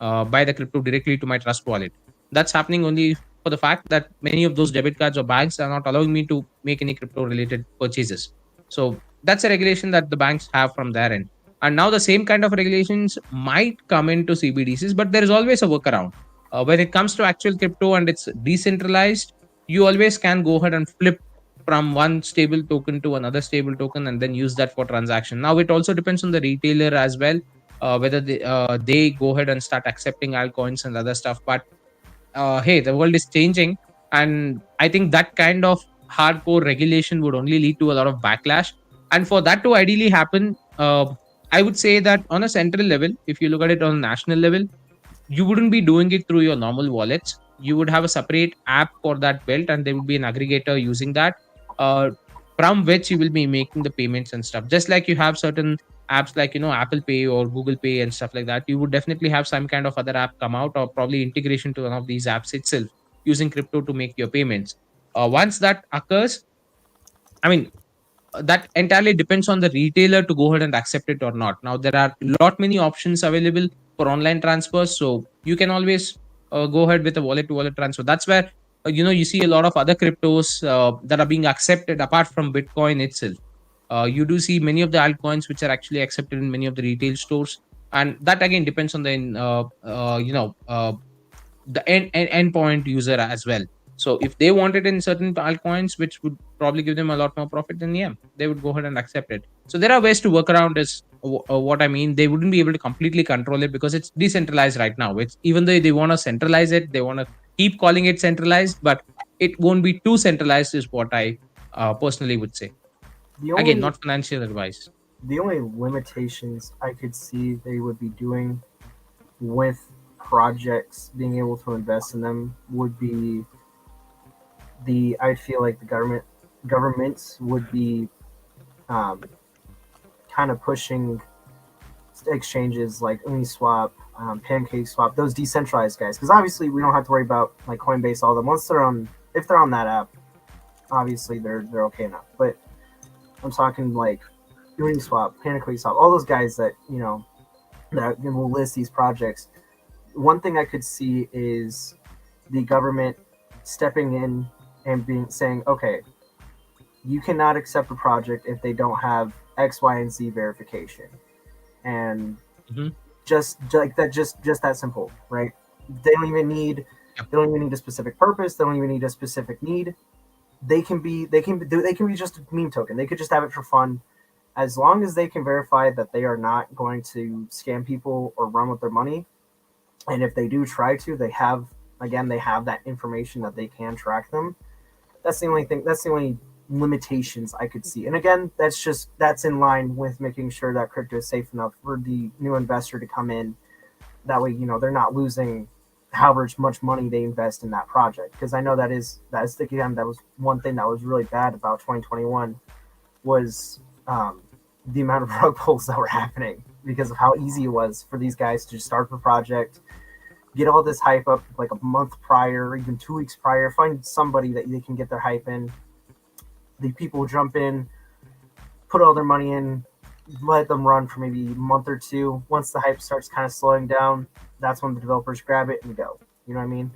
and buy the crypto directly to my trust wallet. That's happening only for the fact that many of those debit cards or banks are not allowing me to make any crypto related purchases. So that's a regulation that the banks have from their end. And now the same kind of regulations might come into CBDCs, but there is always a workaround. When it comes to actual crypto and it's decentralized, you always can go ahead and flip from one stable token to another stable token and then use that for transaction. Now it also depends on the retailer as well, whether they go ahead and start accepting altcoins and other stuff. But hey, the world is changing, and I think that kind of hardcore regulation would only lead to a lot of backlash. And for that to ideally happen, I would say that on a central level, if you look at it on a national level, you wouldn't be doing it through your normal wallets. You would have a separate app for that belt, and there would be an aggregator using that, uh, from which you will be making the payments and stuff. Just like you have certain apps like Apple Pay or Google Pay and stuff like that, you would definitely have some kind of other app come out, or probably integration to one of these apps itself, using crypto to make your payments. Once that occurs, I mean, that entirely depends on the retailer to go ahead and accept it or not. Now there are lot many options available for online transfers, so you can always go ahead with a wallet to wallet transfer. That's where you see a lot of other cryptos that are being accepted apart from Bitcoin itself. You do see many of the altcoins which are actually accepted in many of the retail stores, and that again depends on the endpoint user as well. So if they wanted in certain altcoins, which would probably give them a lot more profit, then yeah, they would go ahead and accept it. So there are ways to work around this. What I mean, they wouldn't be able to completely control it because it's decentralized right now. It's even though they want to centralize it, they want to keep calling it centralized, but it won't be too centralized, is what I personally would say. the Again, only not financial advice. the only limitations I could see they would be doing with projects being able to invest in them would be I feel like the governments would be um, kind of pushing exchanges like Uniswap, PancakeSwap, those decentralized guys, because obviously we don't have to worry about like Coinbase, all of them. Once they're on, if they're on that app, obviously they're okay enough. But I'm talking like Uniswap, PancakeSwap, all those guys that that will list these projects. One thing I could see is the government stepping in and saying, okay, you cannot accept a project if they don't have X, Y, and Z verification, and Hmm. just like that, just that simple, right? They don't even need Yep. they don't even need a specific purpose. They don't even need a specific need. They can be just a meme token. They could just have it for fun, as long as they can verify that they are not going to scam people or run with their money. And if they do try to, they have that information that they can track them. That's the only thing. That's the only limitations I could see. And again, that's in line with making sure that crypto is safe enough for the new investor to come in. That way, they're not losing however much money they invest in that project. Because I know that is again, that was one thing that was really bad about 2021 was the amount of rug pulls that were happening because of how easy it was for these guys to start the project, get all this hype up like a month prior, or even 2 weeks prior, find somebody that they can get their hype in. The people jump in, put all their money in, let them run for maybe a month or two. Once the hype starts kind of slowing down, that's when the developers grab it and go. You know what I mean?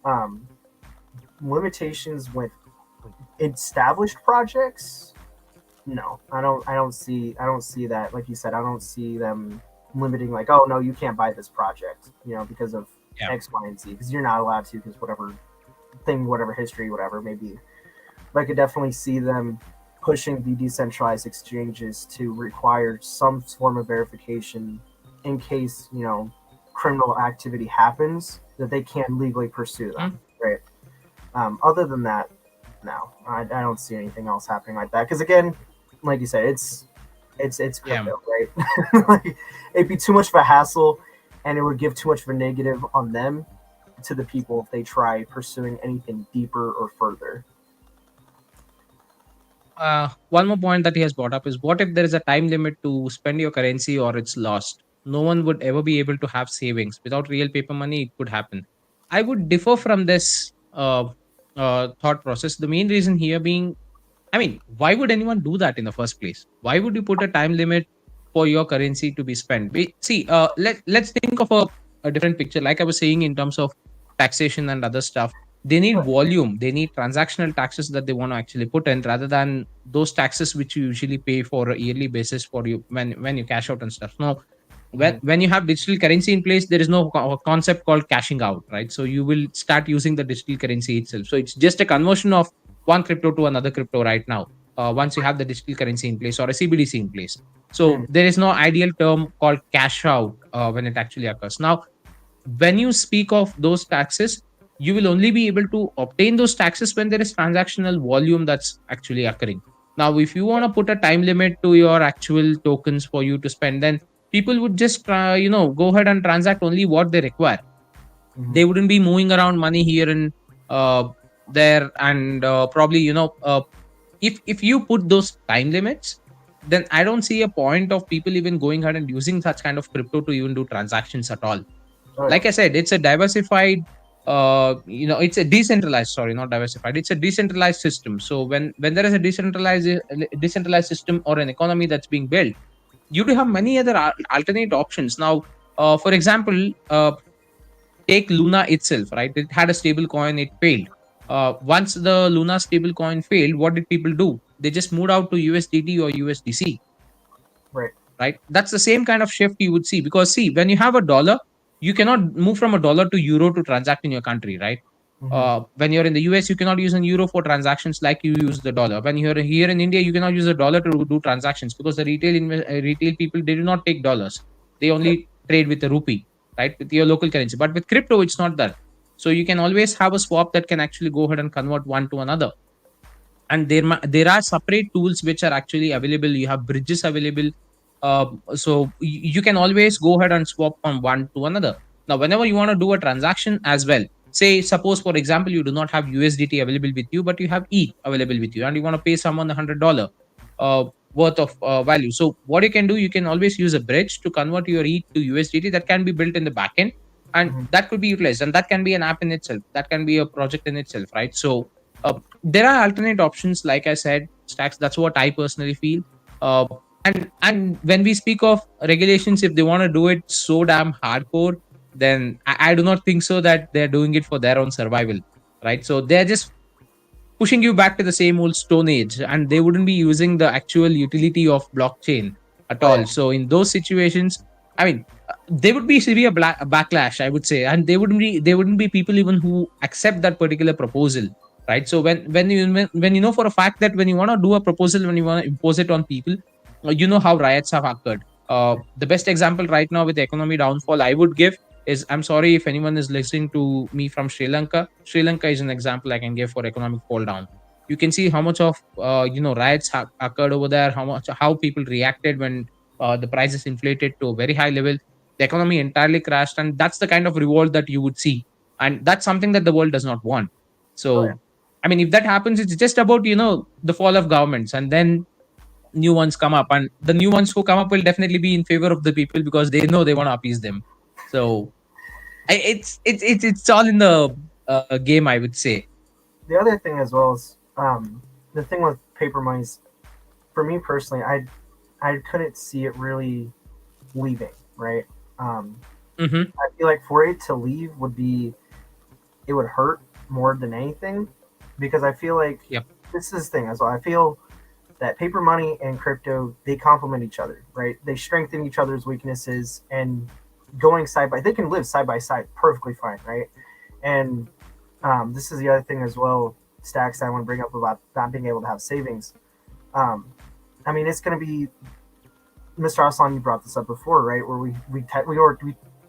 Um, Limitations with established projects, no, I don't see that. Like you said, I don't see them limiting, like, oh no, you can't buy this project, because of Yeah. X, Y, and Z, because you're not allowed to, because whatever history, whatever it may be. But I could definitely see them pushing the decentralized exchanges to require some form of verification in case, criminal activity happens, that they can legally pursue them, right? Other than that, no, I don't see anything else happening like that. Because again, like you said, it's Yeah. crypto, right? Like, it'd be too much of a hassle, and it would give too much of a negative on them to the people if they try pursuing anything deeper or further. One more point that he has brought up is, what if there is a time limit to spend your currency or it's lost? No one would ever be able to have savings. Without real paper money, it could happen. I would differ from this thought process. The main reason here being, I mean, why would anyone do that in the first place? Why would you put a time limit for your currency to be spent? See, let's think of a different picture. Like I was saying, in terms of taxation and other stuff, they need volume. They need transactional taxes that they want to actually put in, rather than those taxes which you usually pay for a yearly basis for you when you cash out and stuff. No, when you have digital currency in place, there is no concept called cashing out, right? So you will start using the digital currency itself. So it's just a conversion of one crypto to another crypto right now, once you have the digital currency in place or a CBDC in place. So Mm. there is no ideal term called cash out when it actually occurs. Now, when you speak of those taxes, you will only be able to obtain those taxes when there is transactional volume that's actually occurring. Now, if you want to put a time limit to your actual tokens for you to spend, then people would just go ahead and transact only what they require. Mhm. They wouldn't be moving around money here and uh, there, and probably, if you put those time limits, then I don't see a point of people even going ahead and using such kind of crypto to even do transactions at all. Oh yeah. Like I said, it's a diversified, it's a decentralized, sorry, not diversified, it's a decentralized system. So when there is a decentralized system or an economy that's being built, you do have many other alternate options. Now, for example, take Luna itself, right? It had a stable coin, it failed. Once the Luna stable coin failed, what did people do? They just moved out to USDT or USDC, Right. right? That's the same kind of shift you would see, because see, when you have a dollar, you cannot move from a dollar to euro to transact in your country, right? Hmm. When you're in the US, you cannot use an euro for transactions like you use the dollar. When you're here in India, you cannot use a dollar to do transactions, because the retail people, they do not take dollars. They only trade with the rupee, right, with your local currency. But with crypto, it's not that. So you can always have a swap that can actually go ahead and convert one to another. And there are separate tools which are actually available. You have bridges available, so you can always go ahead and swap from one to another. Now, whenever you want to do a transaction as well, say suppose for example you do not have USDT available with you, but you have ETH available with you, and you want to pay someone $100 uh, worth of value. So what you can do, you can always use a bridge to convert your ETH to USDT that can be built in the backend, and Hmm. that could be utilized, and that can be an app in itself, that can be a project in itself, right? So there are alternate options, like I said, stacks. That's what I personally feel. And when we speak of regulations, if they want to do it so damn hardcore, then I do not think so that they're doing it for their own survival, right? So they're just pushing you back to the same old stone age, and they wouldn't be using the actual utility of blockchain at Oh yeah, all. So in those situations, I mean, there would be severe backlash, I would say, and they wouldn't be people even who accept that particular proposal, right? So when you know for a fact that when you want to do a proposal, when you want to impose it on people, you know how riots have occurred. The best example right now with the economy downfall I would give is, I'm sorry if anyone is listening to me from Sri Lanka. Sri Lanka is an example I can give for economic fall down. You can see how much of riots occurred over there, how people reacted when the prices inflated to a very high level. The economy entirely crashed, and that's the kind of revolt that you would see, and that's something that the world does not want. oh yeah. So, I mean, if that happens, it's just about the fall of governments, and then new ones come up, and the new ones who come up will definitely be in favor of the people because they know they want to appease them. So it's all in the game, I would say. The other thing as well is the thing with paper money is, for me personally, I couldn't see it really leaving, right? Um, Mm-hmm. I feel like for it to leave it would hurt more than anything, because I feel like Yep. this is the thing as well. I feel that paper money and crypto, they complement each other, right? They strengthen each other's weaknesses, and they can live side by side perfectly fine, right? And this is the other thing as well, Stacks, that I want to bring up about not being able to have savings. Um, I mean, it's going to be, Mr. Aslan, you brought this up before, right? Where we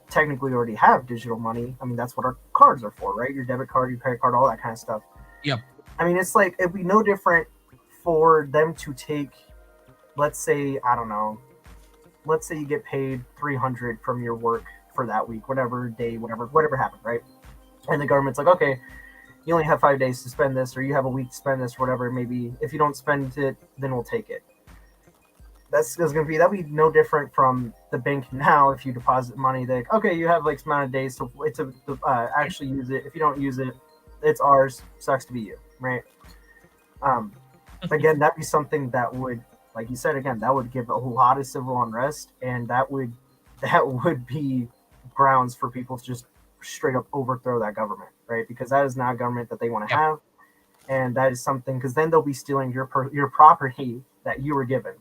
technically already have digital money. I mean, that's what our cards are for, right? Your debit card, your credit card, all that kind of stuff. Yep. I mean, it's like it'd be no different for them to take, let's say, I don't know, let's say you get paid 300 from your work for that week, whatever day, whatever happened, right? And the government's like, okay, you only have 5 days to spend this, or you have a week to spend this, or whatever. Maybe if you don't spend it, then we'll take it. That'll be no different from the bank now. If you deposit money, they like, okay, you have like some amount of days to actually use it. If you don't use it, it's ours. Sucks to be you, right? Um, Again, that'd be something that would, like you said, again, that would give a lot of civil unrest, and that would be grounds for people to just straight up overthrow that government, right? Because that is not a government that they want to Yep. have, and that is something, because then they'll be stealing your property that you were given.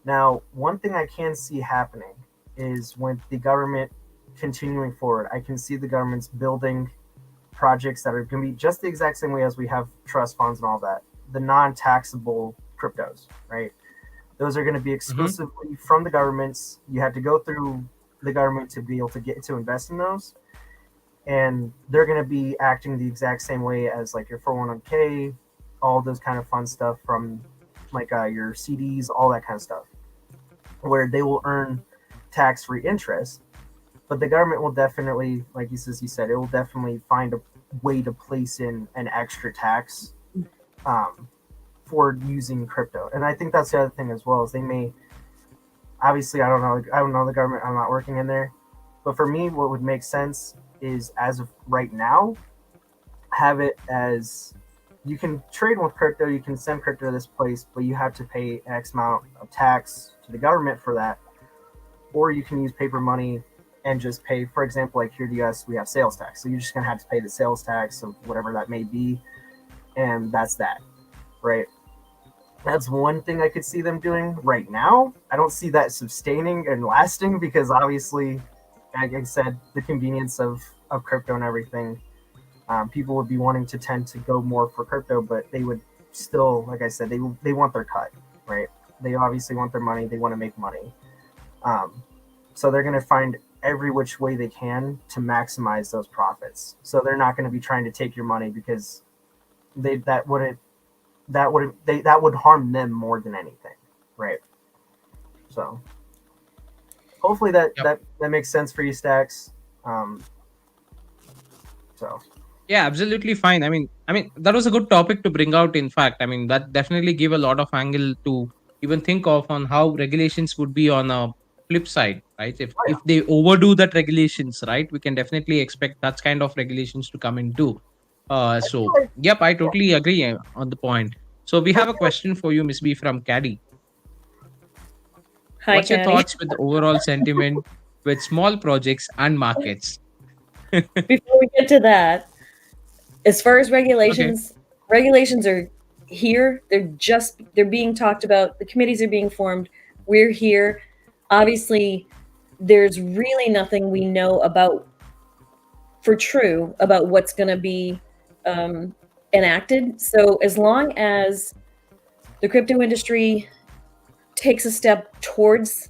Now, one thing I can see happening is when the government continuing forward, I can see the government's building projects that are going to be just the exact same way as we have trust funds and all that, the non-taxable cryptos, right? Those are going to be Mm-hmm. exclusively from the governments. You have to go through the government to be able to get to invest in those, and they're going to be acting the exact same way as like your 401k, all those kind of fun stuff from like your CDs, all that kind of stuff, where they will earn tax-free interest, but the government will definitely, like you said, it will definitely find a way to place in an extra tax um, for using crypto. And I think that's the other thing as well, is they may, obviously, I don't know the government, I'm not working in there, but for me, what would make sense is, as of right now, have it as you can trade with crypto, you can send crypto to this place, but you have to pay X amount of tax to the government for that. Or you can use paper money and just pay, for example, like here in the US, we have sales tax. So you're just going to have to pay the sales tax of whatever that may be. And that's that, right? That's one thing I could see them doing right now. I don't see that sustaining and lasting, because obviously, like I said, the convenience of crypto and everything, people would be wanting to tend to go more for crypto, but they would still, like I said, they want their cut, right? They obviously want their money. They want to make money. So they're going to find every which way they can to maximize those profits. So they're not going to be trying to take your money, because that would harm them more than anything, right? So hopefully that Yep. that makes sense for you, Stacks. Um, so Yeah, absolutely fine. I mean, that was a good topic to bring out. In fact, I mean, that definitely gave a lot of angle to even think of on how regulations would be on a flip side, right? If oh yeah, if they overdo that regulations, right, we can definitely expect that kind of regulations to come into. I feel So like, yep, I yeah, totally agree on the point. So we I have a feel like, question for you, Miss B from Caddy. Hi, What's your Caddy. thoughts with the overall sentiment with small projects and markets. Before we get to that, as far as Okay. regulations are here. They're being talked about. The committees are being formed. We're here. Obviously, there's really nothing we know about for true about what's going to be enacted. So as long as the crypto industry takes a step towards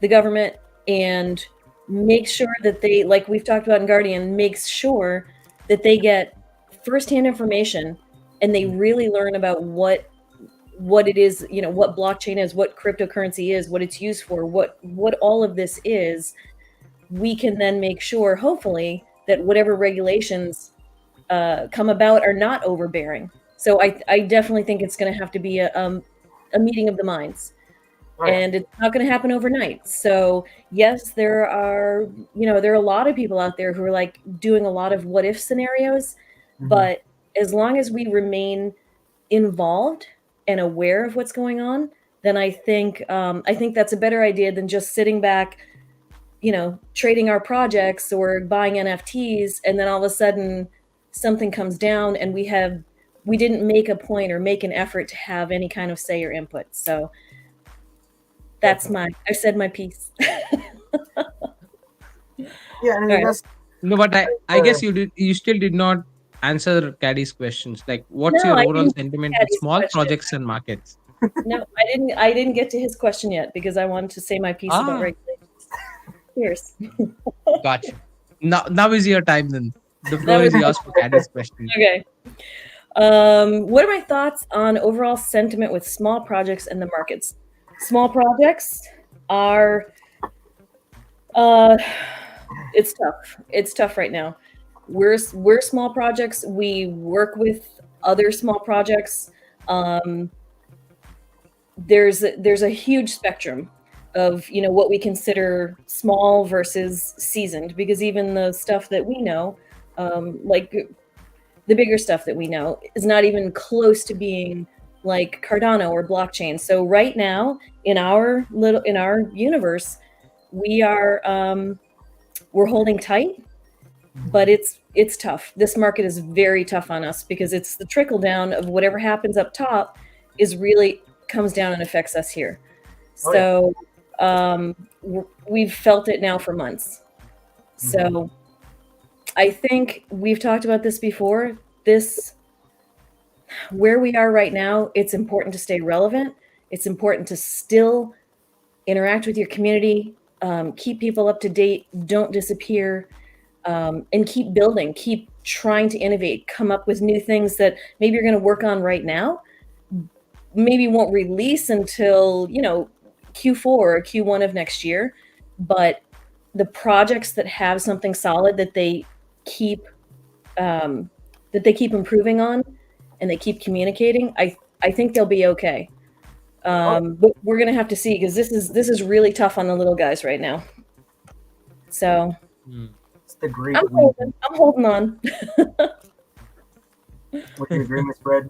the government and makes sure that they, like we've talked about in Guardian, makes sure that they get firsthand information and they really learn about what it is, what blockchain is, what cryptocurrency is, what it's used for, what all of this is, we can then make sure, hopefully, that whatever regulations come about are not overbearing. So I definitely think it's going to have to be a meeting of the minds. Oh, yeah. And it's not going to happen overnight. So yes, there are a lot of people out there who are like doing a lot of what if scenarios, but as long as we remain involved and aware of what's going on, then I think that's a better idea than just sitting back, trading our projects or buying NFTs, and then all of a sudden something comes down and we didn't make a point or make an effort to have any kind of say or input. So I said my piece. Yeah, I mean, Right. that's No, but I guess you still did not answer Caddy's questions. Like, what's No, your I overall didn't get sentiment to with Patty's small question. projects and markets? No, I didn't get to his question yet because I wanted to say my piece about Ah, regulations. Cheers. gotcha. Now is your time then. The That floor was is yours for Caddy's question. okay. What are my thoughts on overall sentiment with small projects and the markets? Small projects are it's tough. It's tough right now. We're small projects. We work with other small projects. There's a huge spectrum of what we consider small versus seasoned, because even the stuff that we know, like the bigger stuff that we know, is not even close to being like Cardano or blockchain. So right now in our universe, we are we're holding tight, but it's tough. This market is very tough on us because it's the trickle down of whatever happens up top is really comes down and affects us here. Oh, yeah. So we've felt it now for months. So I think we've talked about this before. Where we are right now, it's important to stay relevant. It's important to still interact with your community, keep people up to date, don't disappear, and keep building, keep trying to innovate, come up with new things that maybe you're going to work on right now, maybe won't release until Q4 or Q1 of next year, but the projects that have something solid that they keep improving on and they keep communicating, I think they'll be okay. But we're gonna have to see, because this is really tough on the little guys right now. So It's the great I'm weeding. holding on. Would you agree, Miss Bread?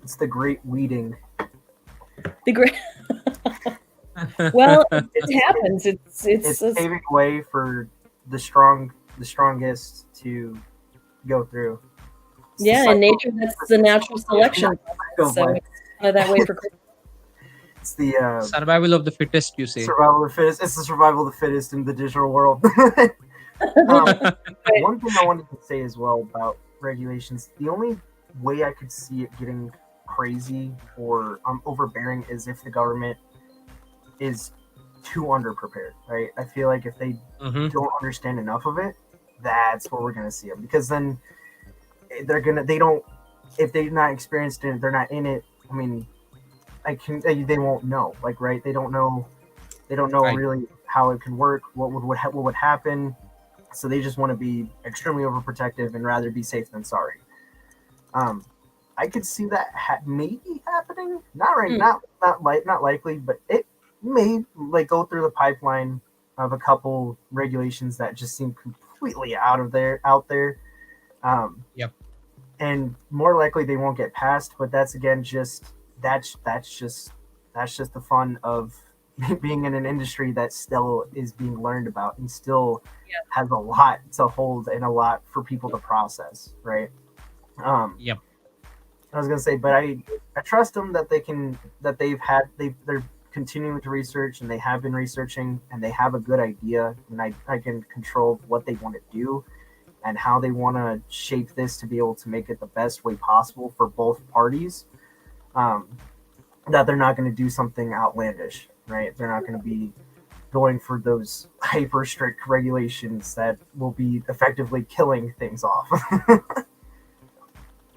It's the great weeding. The great. Well, it happens. It's paving way for the strongest to go through. It's yeah, in nature, that's the natural selection. So it's kind of that way for. It's the Survival of the fittest, you say. survival of the fittest. It's the survival of the fittest in the digital world. One thing I wanted to say as well about regulations, the only way I could see it getting crazy or overbearing is if the government is too underprepared, right? I feel like if they don't understand enough of it, that's where we're gonna see them, because then if they're not experienced in it, they're not in it. I mean, they won't know, like, right? They don't know Right. really how it can work, what would happen. So they just want to be extremely overprotective and rather be safe than sorry. I could see that maybe happening. Not right, not likely, but it may like go through the pipeline of a couple regulations that just seem completely out there. Yep. And more likely they won't get passed. But that's again just that's just the fun of being in an industry that still is being learned about and still Yeah. has a lot to hold and a lot for people to process, right? Um, Yep. I was gonna say, but I trust them that they're continuing to research and they have been researching and they have a good idea and I can control what they want to do and how they want to shape this to be able to make it the best way possible for both parties. Um, that they're not going to do something outlandish, right? They're not going to be going for those hyper strict regulations that will be effectively killing things off.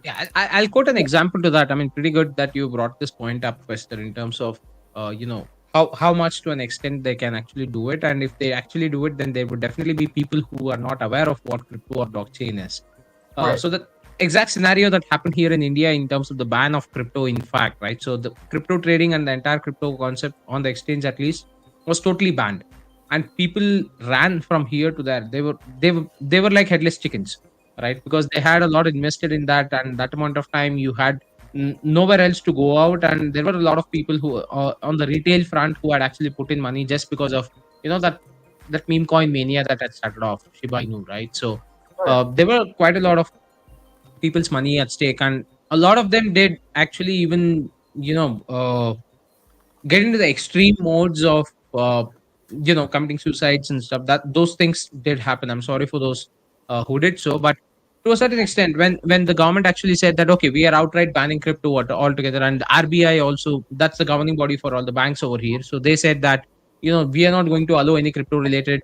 Yeah, I'll quote an example to that. I mean, pretty good that you brought this point up, Wester, in terms of, you know, how much to an extent they can actually do it, and if they actually do it, then there would definitely be people who are not aware of what crypto or blockchain is. Right. So the exact scenario that happened here in India in terms of the ban of crypto, in fact, right? So the crypto trading and the entire crypto concept on the exchange, at least, was totally banned, and people ran from here to there. They were like headless chickens, right? Because they had a lot invested in that, and that amount of time you had nowhere else to go out, and there were a lot of people who on the retail front who had actually put in money just because of that meme coin mania that had started off Shiba Inu, right? So Oh, yeah. there were quite a lot of people's money at stake, and a lot of them did actually even get into the extreme modes of committing suicides and stuff. That those things did happen. I'm sorry for those who did so, but to a certain extent, when the government actually said that, okay, we are outright banning crypto altogether, and RBI also, that's the governing body for all the banks over here, so they said that, we are not going to allow any crypto related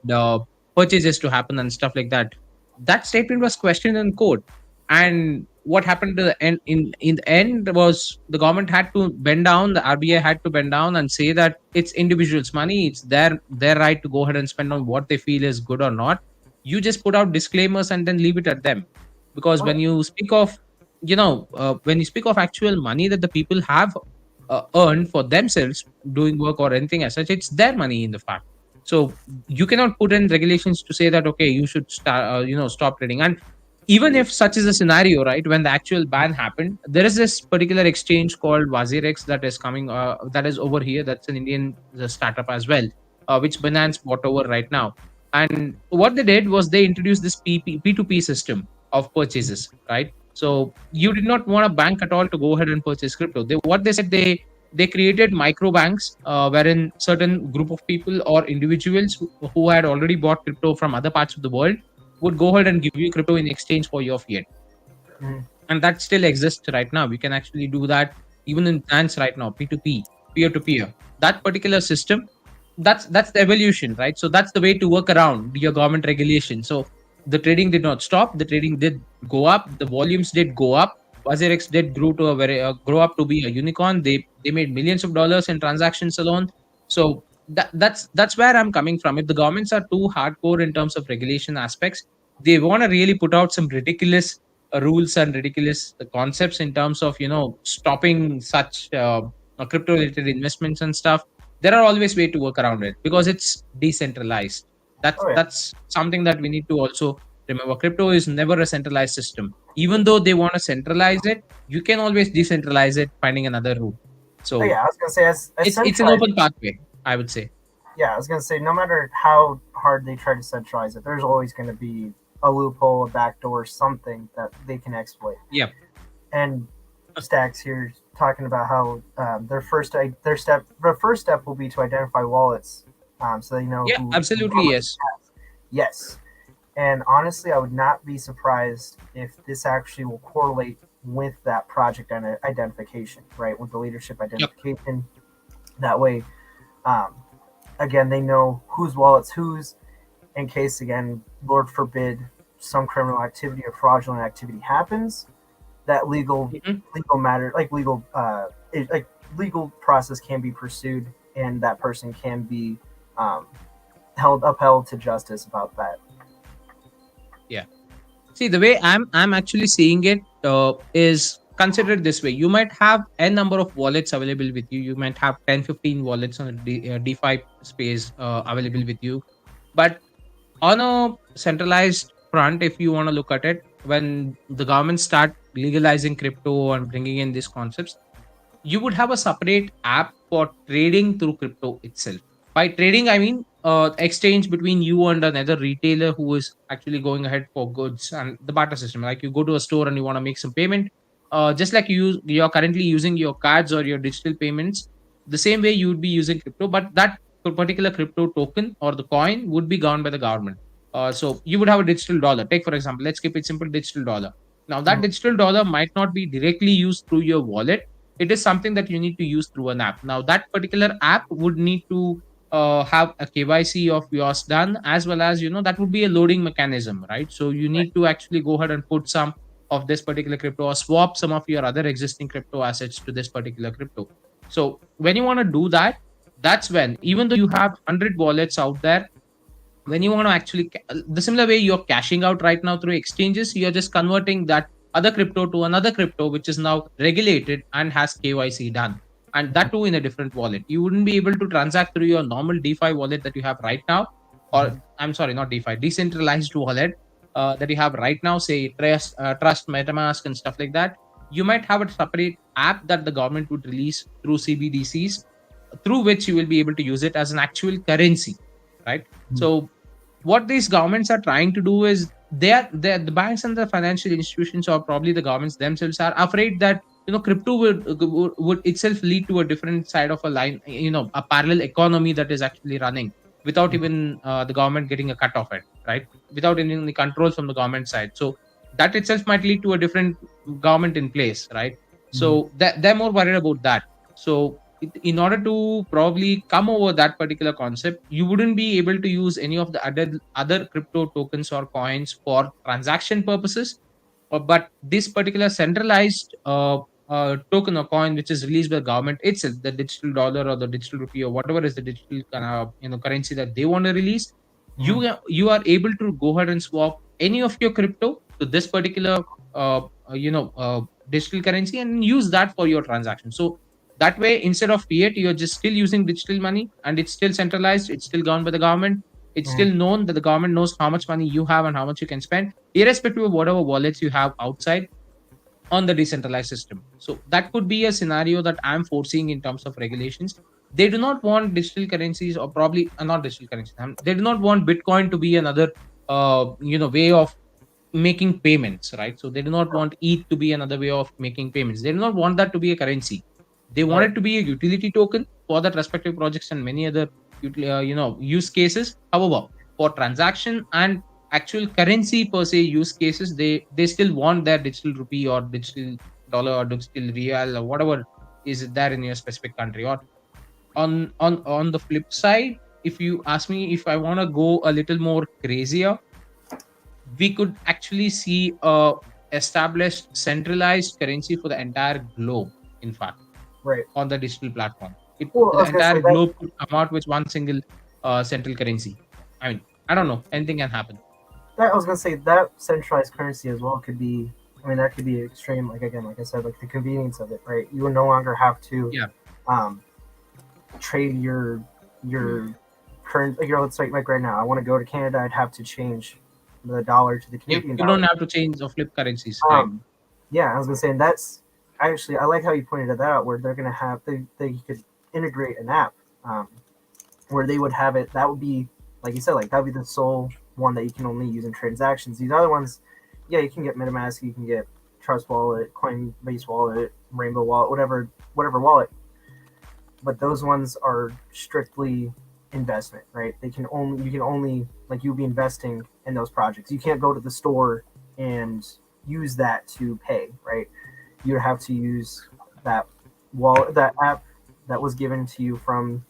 purchases to happen and stuff like that. That statement was questioned in court, and what happened to the end in the end was the government had to bend down, the RBI had to bend down and say that it's individuals money, it's their right to go ahead and spend on what they feel is good or not. You just put out disclaimers and then leave it at them, because Oh, yeah. when you speak of actual money that the people have earned for themselves doing work or anything as such, it's their money in the fact. So you cannot put in regulations to say that, okay, you should start stop trading. And even if such is a scenario, right, when the actual ban happened, there is this particular exchange called Wazirex that is coming, that is over here. That's an Indian startup as well, which Binance bought over right now. And what they did was they introduced this P2P system of purchases, right? So you did not want a bank at all to go ahead and purchase crypto. What they said, they created micro banks, wherein certain group of people or individuals who had already bought crypto from other parts of the world would go ahead and give you crypto in exchange for your fiat. Mhm. And that still exists right now. We can actually do that even in finance right now, P2P, peer to peer. That particular system, that's the evolution, right? So that's the way to work around your government regulation. So the trading did not stop. The trading did go up. The volumes did go up. Wazirex did grow up to be a unicorn. They made millions of dollars in transactions alone. So that's where I'm coming from. If the governments are too hardcore in terms of regulation aspects, they want to really put out some ridiculous rules and ridiculous concepts in terms of stopping such crypto related investments and stuff. There are always way to work around it because it's decentralized. that's Oh, yeah. that's something that we need to also remember. Crypto is never a centralized system. Even though they want to centralize it, you can always decentralize it, finding another route. Oh, So yeah. I was gonna say as it's an centralized. open pathway, I would say. Yeah, I was gonna say no matter how hard they try to centralize it, there's always gonna be a loophole, a backdoor, something that they can exploit. Yeah. And Stacks here talking about how the first step will be to identify wallets, so they know Yeah, who absolutely, yes. yes. And honestly, I would not be surprised if this actually will correlate with that project identification, right? With the leadership Yep. identification. That way, um, again, they know whose wallet's whose, in case, again, Lord forbid, some criminal activity or fraudulent activity happens. That Mhm. legal matter, like legal process can be pursued, and that person can be um, upheld to justice about that. Yeah. See, the way I'm actually seeing it is, consider it this way. You might have a number of wallets available with you. You might have 10, 15 wallets on a DeFi space available with you. But on a centralized front, if you want to look at it, when the government start legalizing crypto and bringing in these concepts, you would have a separate app for trading through crypto itself. By trading, I mean exchange between you and another retailer who is actually going ahead for goods, and the barter system. Like you go to a store and you want to make some payment, just like you're currently using your cards or your digital payments, the same way you would be using crypto, but that particular crypto token or the coin would be governed by the government. So you would have a digital dollar. Take for example, let's keep it simple, digital dollar. Now that Mm. digital dollar might not be directly used through your wallet. It is something that you need to use through an app. Now that particular app would need to have a KYC of yours done, as well as that would be a loading mechanism, right? So you Right. need to actually go ahead and put some of this particular crypto or swap some of your other existing crypto assets to this particular crypto. So when you want to do that, that's when, even though you have 100 wallets out there, when you want to actually the similar way you're cashing out right now through exchanges, you're just converting that other crypto to another crypto which is now regulated and has KYC done, and that too in a different wallet. You wouldn't be able to transact through your normal DeFi wallet that you have right now, Mhm. or I'm sorry, not DeFi, decentralized wallet that you have right now, say Trust, MetaMask, and stuff like that. You might have a separate app that the government would release through CBDCs, through which you will be able to use it as an actual currency, right? Mhm. So what these governments are trying to do is they're the banks and the financial institutions, or probably the governments themselves, are afraid that crypto would itself lead to a different side of a line, a parallel economy that is actually running without Mhm. even the government getting a cut of it, right? Without any controls from the government side. So that itself might lead to a different government in place, right? Mhm. So they're more worried about that. So in order to probably come over that particular concept, you wouldn't be able to use any of the other crypto tokens or coins for transaction purposes. But this particular centralized token or coin which is released by the government itself, the digital dollar or the digital rupee or whatever is the digital currency that they want to release, Mhm. you are able to go ahead and swap any of your crypto to this particular uh, uh, you know uh, digital currency and use that for your transaction. So that way, instead of fiat, you're just still using digital money, and it's still centralized, it's still governed by the government. It's Mhm. still known that the government knows how much money you have and how much you can spend, irrespective of whatever wallets you have outside on the decentralized system. So that could be a scenario that I'm foreseeing in terms of regulations. They do not want digital currencies, or probably not digital currencies. They do not want Bitcoin to be another way of making payments, right? So they do not want ETH to be another way of making payments. They do not want that to be a currency. They want Right. it to be a utility token for that respective projects and many other use cases. However, for transaction and actual currency per se use cases, they still want their digital rupee or digital dollar or digital real or whatever is there in your specific country. Or on the flip side, if you ask me, if I want to go a little more crazier, we could actually see a established centralized currency for the entire globe, in fact, Right. on the digital platform. Well, I The was gonna say entire that. globe could come out with one single central currency. I mean, I don't know, anything can happen. That I was gonna say that centralized currency as well could be. I mean, that could be extreme. Like again, like I said, like the convenience of it, right? You would no longer have to Yeah. um, trade your current. Like, let's say like right now, I want to go to Canada. I'd have to change the dollar to the Yeah, Canadian you don't dollar. have to change or flip currencies, right? Um, yeah, I was gonna say, and that's actually I like how you pointed that out, where they're gonna have they could integrate an app um, where they would have it. That would be like you said, like that would be the sole one that you can only use in transactions. These other ones, yeah, you can get MetaMask, you can get Trust Wallet, Coinbase Wallet, Rainbow Wallet, whatever wallet, but those ones are strictly investment, right? They can only you can only like you'll be investing in those projects. You can't go to the store and use that to pay, right? You have to use that that app that was given to you from,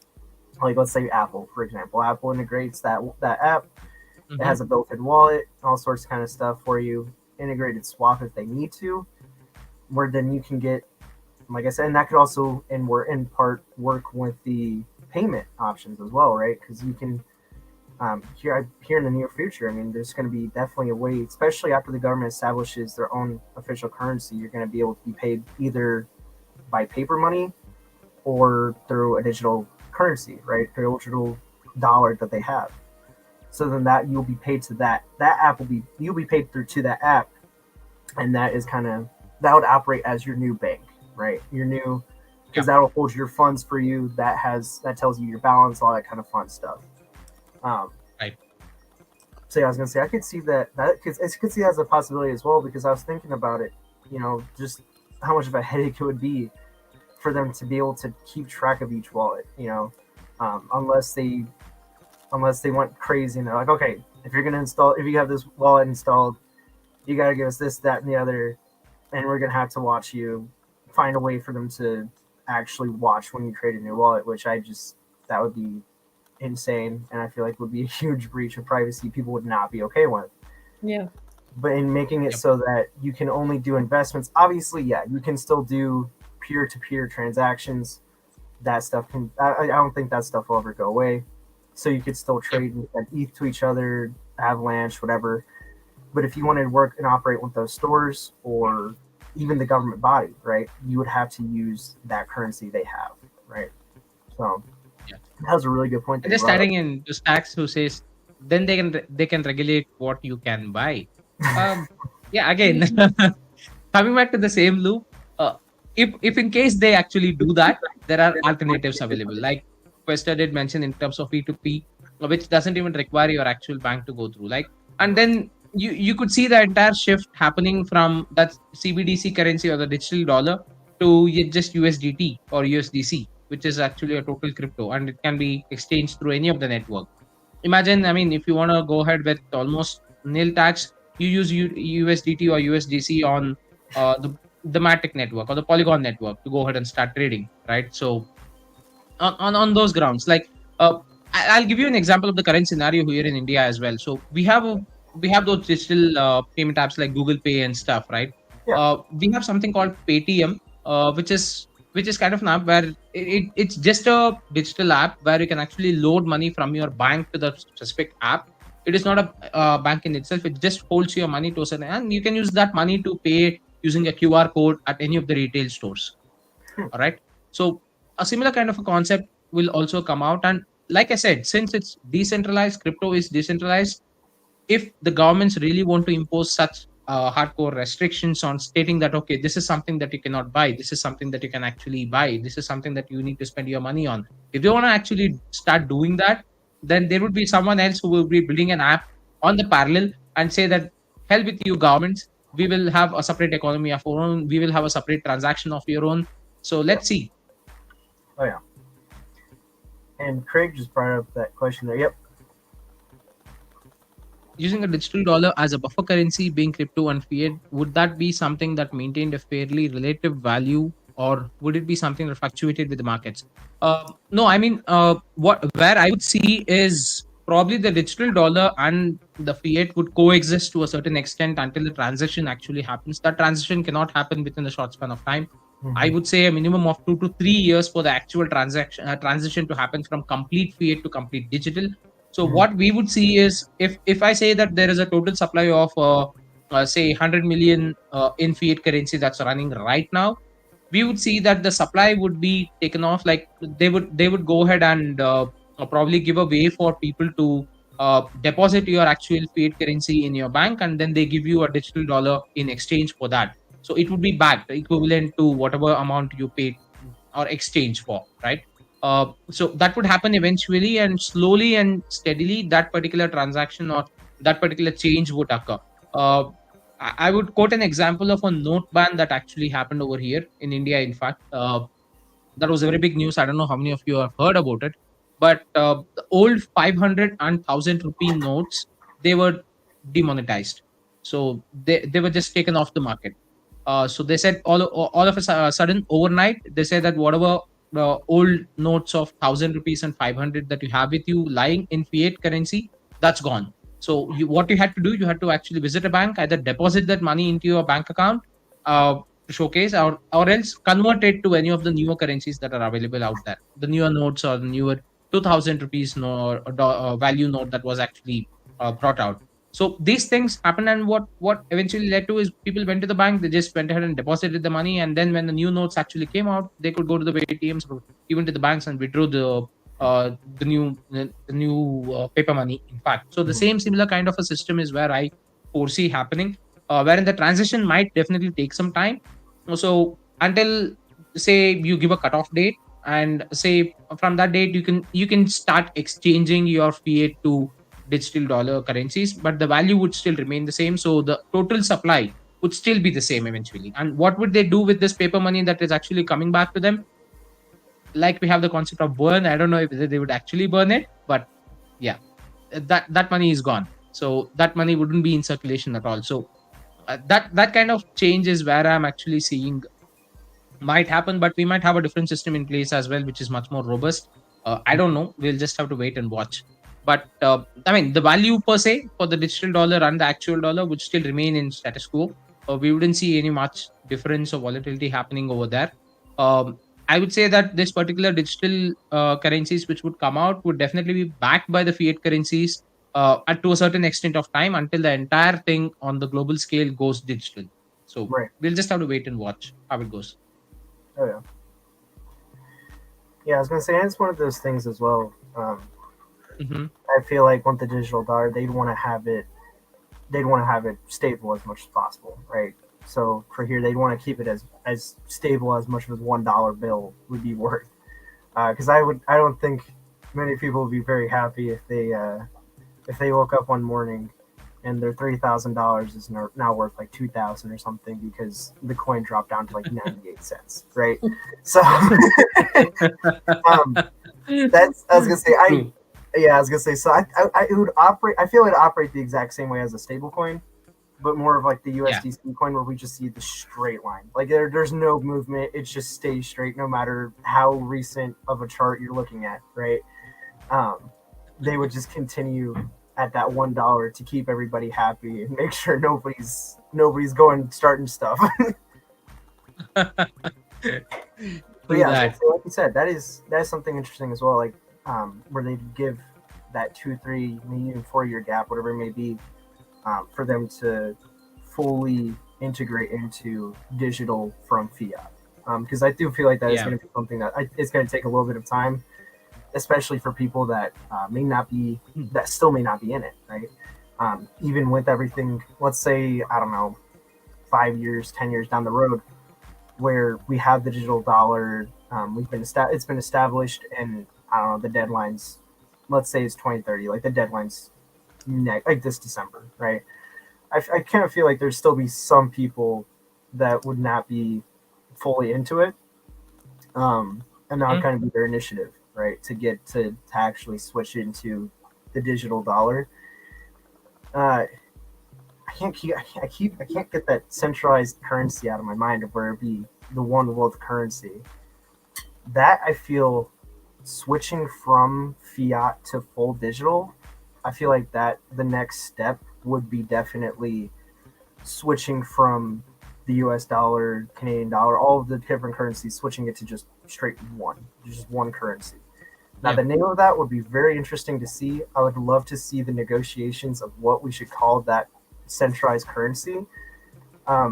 like, let's say Apple, for example. Apple integrates that app. It Hmm. has a built-in wallet, all sorts of kind of stuff for you. Integrated swap if they need to, where then you can get, like I said, and that could also in part work with the payment options as well, right? Because you can here in the near future. I mean, there's going to be definitely a way, especially after the government establishes their own official currency. You're going to be able to be paid either by paper money or through a digital currency, right? Through a digital dollar that they have. So then that you'll be paid to that app will be you'll be paid through to that app, and that is kind of that would operate as your new bank, right? Your new because that'll hold your funds for you. That tells you your balance, all that kind of fun stuff. Um, Right. so yeah, I was gonna say I could see that because I could see that as a possibility as well because I was thinking about it. Just how much of a headache it would be for them to be able to keep track of each wallet. Unless they went crazy and they're like, okay, if you have this wallet installed, you got to give us this, that, and the other, and we're gonna have to watch you. Find a way for them to actually watch when you create a new wallet, which that would be insane, and I feel like would be a huge breach of privacy. People would not be okay with. Yeah. But in making it Yep. so that you can only do investments, obviously, yeah, you can still do peer-to-peer transactions. That stuff I don't think that stuff will ever go away. So you could still trade and send ETH to each other, Avalanche, whatever. But if you wanted to work and operate with those stores or even the government body, right, you would have to use that currency they have, right? So Yeah. that was a really good point. And just adding in to Stacks who says then they can regulate what you can buy. Yeah, again, coming back to the same loop, if in case they actually do that, there are alternatives available. Like Questa did mention in terms of P2P, which doesn't even require your actual bank to go through. And then you could see the entire shift happening from that CBDC currency or the digital dollar to just USDT or USDC, which is actually a total crypto, and it can be exchanged through any of the network. Imagine, I mean, if you want to go ahead with almost nil tax, you use USDT or USDC on the Matic network or the Polygon network to go ahead and start trading, right? So on those grounds, I'll give you an example of the current scenario here in India as well. So we have those digital payment apps like Google Pay and stuff, right? Yeah. We have something called Paytm, which is kind of an app where it's just a digital app where you can actually load money from your bank to the specific app. It is not a bank in itself. It just holds your money to a certain, and you can use that money to pay using a QR code at any of the retail stores. All right. So a similar kind of a concept will also come out. And like I said, since it's decentralized, crypto is decentralized, if the governments really want to impose such hardcore restrictions on stating that, okay, this is something that you cannot buy, this is something that you can actually buy, this is something that you need to spend your money on, if they want to actually start doing that, then there would be someone else who will be building an app on the parallel and say that, hell with you governments, we will have a separate economy of our own, we will have a separate transaction of your own. So let's see. Oh yeah. And Craig just brought up that question there. Yep. Using a digital dollar as a buffer currency, being crypto and fiat, would that be something that maintained a fairly relative value, or would it be something that fluctuated with the markets? No, I mean, where I would see is probably the digital dollar and the fiat would coexist to a certain extent until the transition actually happens. That transition cannot happen within a short span of time. I would say a minimum of 2 to 3 years for the actual transition to happen from complete fiat to complete digital. So what we would see is, if I say that there is a total supply of say 100 million in fiat currency that's running right now, we would see that the supply would be taken off. Like they would go ahead and probably give a way for people to deposit your actual fiat currency in your bank, and then they give you a digital dollar in exchange for that. So it would be backed, equivalent to whatever amount you paid or exchange for, right? So that would happen eventually, and slowly and steadily that particular transaction or that particular change would occur. I would quote an example of a note ban that actually happened over here in India. In fact, that was a very big news. I don't know how many of you have heard about it, but the old 500 and 1,000 rupee notes, they were demonetized. So they were just taken off the market. So they said all of a sudden overnight, they said that whatever old notes of 1,000 rupees and 500 that you have with you lying in fiat currency, that's gone. So what you had to do, you had to actually visit a bank, either deposit that money into your bank account to showcase, or else convert it to any of the newer currencies that are available out there, the newer notes or the newer 2,000 rupees value note that was actually brought out. So these things happen, and what eventually led to is people went to the bank, they just went ahead and deposited the money, and then when the new notes actually came out, they could go to the ATMs or even to the banks and withdraw the new paper money. In fact, so the same similar kind of a system is where I foresee happening, wherein the transition might definitely take some time. So until say you give a cutoff date, and say from that date you can start exchanging your fiat to digital dollar currencies, but the value would still remain the same. So the total supply would still be the same eventually. And what would they do with this paper money that is actually coming back to them? Like, we have the concept of burn. I don't know if they would actually burn it, but yeah, that money is gone. So that money wouldn't be in circulation at all. So that kind of change is where I'm actually seeing might happen, but we might have a different system in place as well, which is much more robust. I don't know. We'll just have to wait and watch. But I mean, the value per se for the digital dollar and the actual dollar would still remain in status quo. We wouldn't see any much difference or volatility happening over there. I would say that this particular digital currencies which would come out would definitely be backed by the fiat currencies at to a certain extent of time, until the entire thing on the global scale goes digital. So Right. we'll just have to wait and watch how it goes. Oh yeah. Yeah, I was gonna say, and it's one of those things as well. Hmm. I feel like with the digital dollar, they'd want to have it. They'd want to have it stable as much as possible, right? So for here, they'd want to keep it as stable as much as $1 bill would be worth. Because I don't think many people would be very happy if they woke up one morning and their $3,000 is now worth like 2,000 or something because the coin dropped down to like 98 cents, right? So that's I was gonna say True. I was gonna say, so I it would operate. I feel it would operate the exact same way as a stable coin, but more of like the Yeah. USDC coin where we just see the straight line. Like there's no movement. It just stays straight no matter how recent of a chart you're looking at, right? They would just continue at that $1 to keep everybody happy and make sure nobody's going starting stuff. But True yeah, that. so like you said, that is something interesting as well. Like where they give that 2, 3, maybe even 4 year gap, whatever it may be, for them to fully integrate into digital from fiat. Because I do feel like that is Yeah. going to be something that it's going to take a little bit of time, especially for people that Hmm. that still may not be in it, right? Even with everything, let's say, I don't know, 5 years, 10 years down the road, where we have the digital dollar, it's been established, and I don't know the deadlines. Let's say it's 2030, like the deadlines, like this December, right? I kind of feel like there's still be some people that would not be fully into it, and that would Mhm. kind of be their initiative, right, to get to actually switch into the digital dollar. Uh, I can't get that centralized currency out of my mind of where it be the one world currency. That I feel switching from fiat to full digital, I feel like that the next step would be definitely switching from the US dollar, Canadian dollar, all of the different currencies, switching it to just straight just one currency. Now, Yeah. the name of that would be very interesting to see. I would love to see the negotiations of what we should call that centralized currency,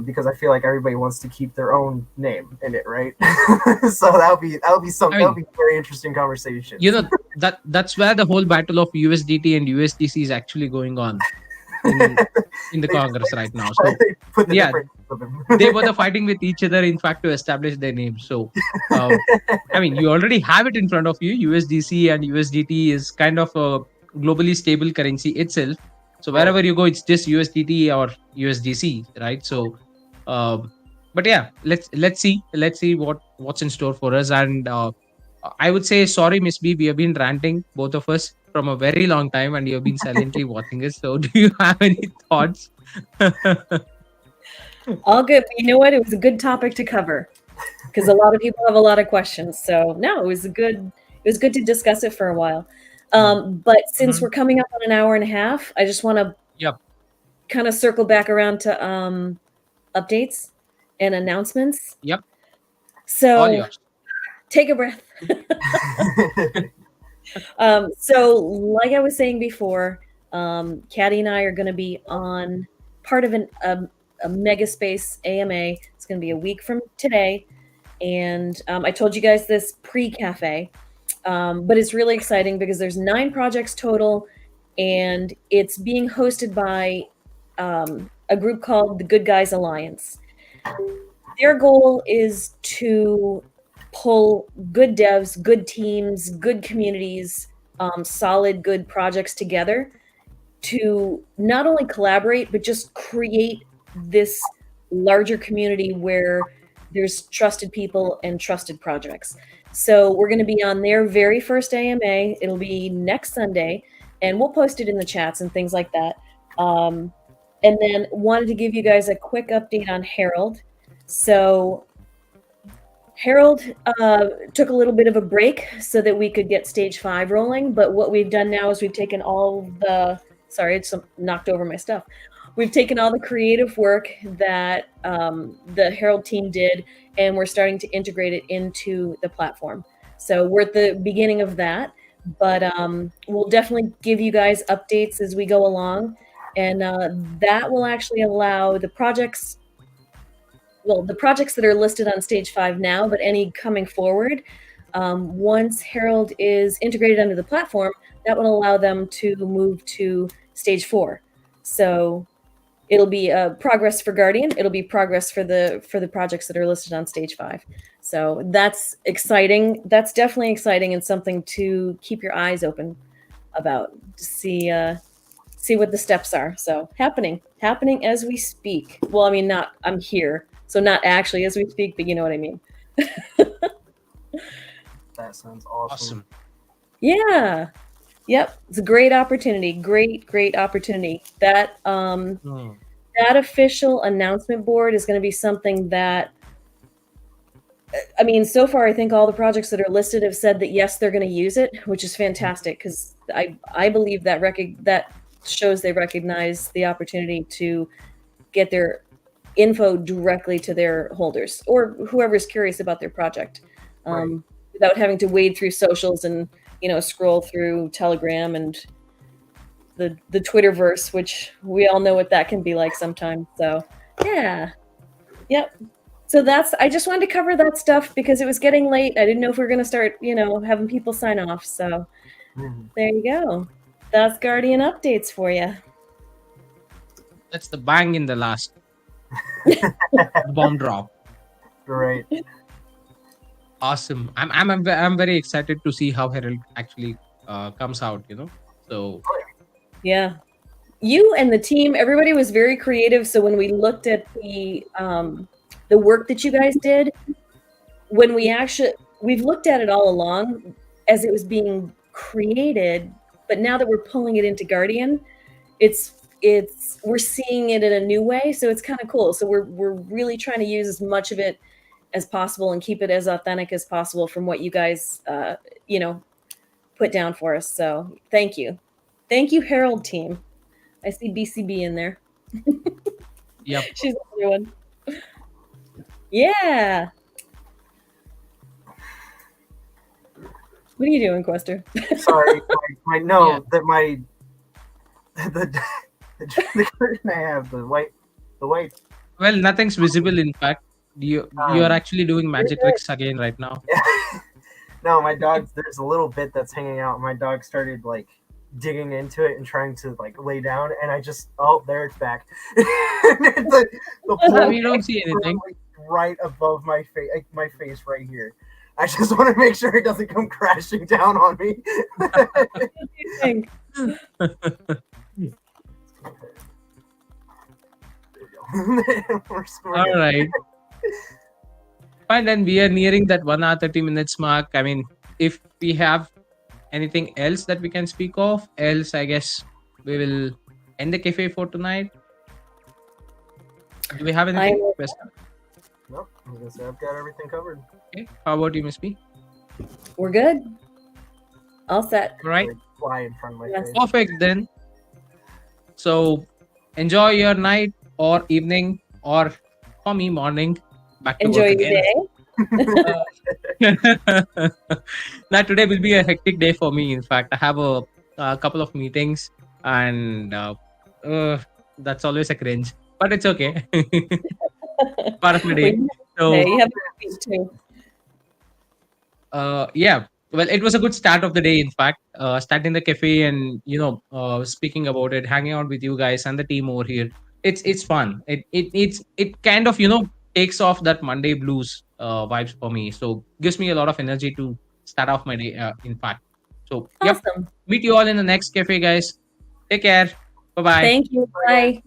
because I feel like everybody wants to keep their own name in it, right? So I that would mean, be very interesting conversations. you know, that's where the whole battle of USDT and USDC is actually going on in the they Congress right now. So they put the yeah, difference of them. they both are fighting with each other, in fact, to establish their names. So um, I mean, you already have it in front of you. USDC and USDT is kind of a globally stable currency itself. So Right. wherever you go, it's just USDT or USDC, right? So, um, but yeah, let's see what's in store for us. And I would say, sorry, Miss B, we have been ranting, both of us, from a very long time, and you have been silently watching us. So, do you have any thoughts? All good. But you know what? It was a good topic to cover because a lot of people have a lot of questions. So no, it was good to discuss it for a while. But since Mhm. we're coming up on an hour and a half, I just want to Yep. kind of circle back around to updates and announcements. Yep. All So yours. take a breath. So like I was saying before, Caddy and I are going to be on part of a mega space AMA. It's going to be a week from today. And I told you guys this pre-cafe, but it's really exciting because there's 9 projects total, and it's being hosted by a group called the Good Guys Alliance. Their goal is to pull good devs, good teams, good communities, solid, good projects together to not only collaborate, but just create this larger community where there's trusted people and trusted projects. So we're going to be on their very first AMA. It'll be next Sunday, and we'll post it in the chats and things like that. And then wanted to give you guys a quick update on Herald. So Harold took a little bit of a break so that we could get stage 5 rolling. But what we've done now is we've taken all the, sorry, it's knocked over my stuff. We've taken all the creative work that the Herald team did, and we're starting to integrate it into the platform. So we're at the beginning of that, but we'll definitely give you guys updates as we go along. And that will actually allow the projects, well, the projects that are listed on stage 5 now, but any coming forward, once Herald is integrated under the platform, that will allow them to move to stage 4. So it'll be progress for Guardian. It'll be progress for the projects that are listed on stage 5. So that's exciting. That's definitely exciting and something to keep your eyes open about, to see what the steps are. So happening as we speak. Well, I mean, I'm here. So not actually as we speak, but you know what I mean. That sounds awesome. Yeah. Yep. It's a great opportunity. Great opportunity. That that official announcement board is going to be something that, I mean, so far I think all the projects that are listed have said that yes, they're going to use it, which is fantastic, because I believe that that shows they recognize the opportunity to get their info directly to their holders or whoever's curious about their project, without having to wade through socials and scroll through Telegram and the Twitterverse, which we all know what that can be like sometimes. So yeah, yep. So I just wanted to cover that stuff because it was getting late. I didn't know if we were going to start having people sign off. So there you go. That's Guardian updates for you. That's the bang in the last bomb drop. Great. Awesome. I'm very excited to see how Herald actually comes out. So yeah, you and the team, everybody was very creative. So when we looked at the work that you guys did, we've looked at it all along as it was being created, but now that we're pulling it into Guardian, we're seeing it in a new way. So it's kind of cool. So we're really trying to use as much of it as possible and keep it as authentic as possible from what you guys, put down for us. So thank you, Herald team. I see BCB in there. Yep. She's everyone. Yeah. What are you doing, Quester? Sorry, the curtain I have, the white. Well, nothing's visible. In fact, you are actually doing magic tricks again right now. No, my dog. There's a little bit that's hanging out. My dog started digging into it and trying to lay down, and I just there it's back. the We don't see anything right above my face, my face right here. I just want to make sure it doesn't come crashing down on me. What do you think? All right. Fine, then we are nearing that 1 hour 30 minutes mark. I mean, if we have anything else that we can speak of, else I guess we will end the cafe for tonight. Do we have anything? Nope. I was gonna say I've got everything covered. Okay. How about you, Miss B? We're good. All set. All right. Fly in front of my face. Perfect then. So enjoy your night or evening, or for me, morning. Back to Enjoy work your again. day. Now today will be a hectic day for me. In fact, I have a couple of meetings, and that's always a cringe. But it's okay. Part of my day. So you have a speech too. yeah. Well, it was a good start of the day. In fact, starting the cafe and speaking about it, hanging out with you guys and the team over here. It's fun. It kind of takes off that Monday blues vibes for me. So gives me a lot of energy to start off my day. In fact, so yep. Awesome. Meet you all in the next cafe, guys. Take care. Bye bye. Thank you. Bye, guys. Bye.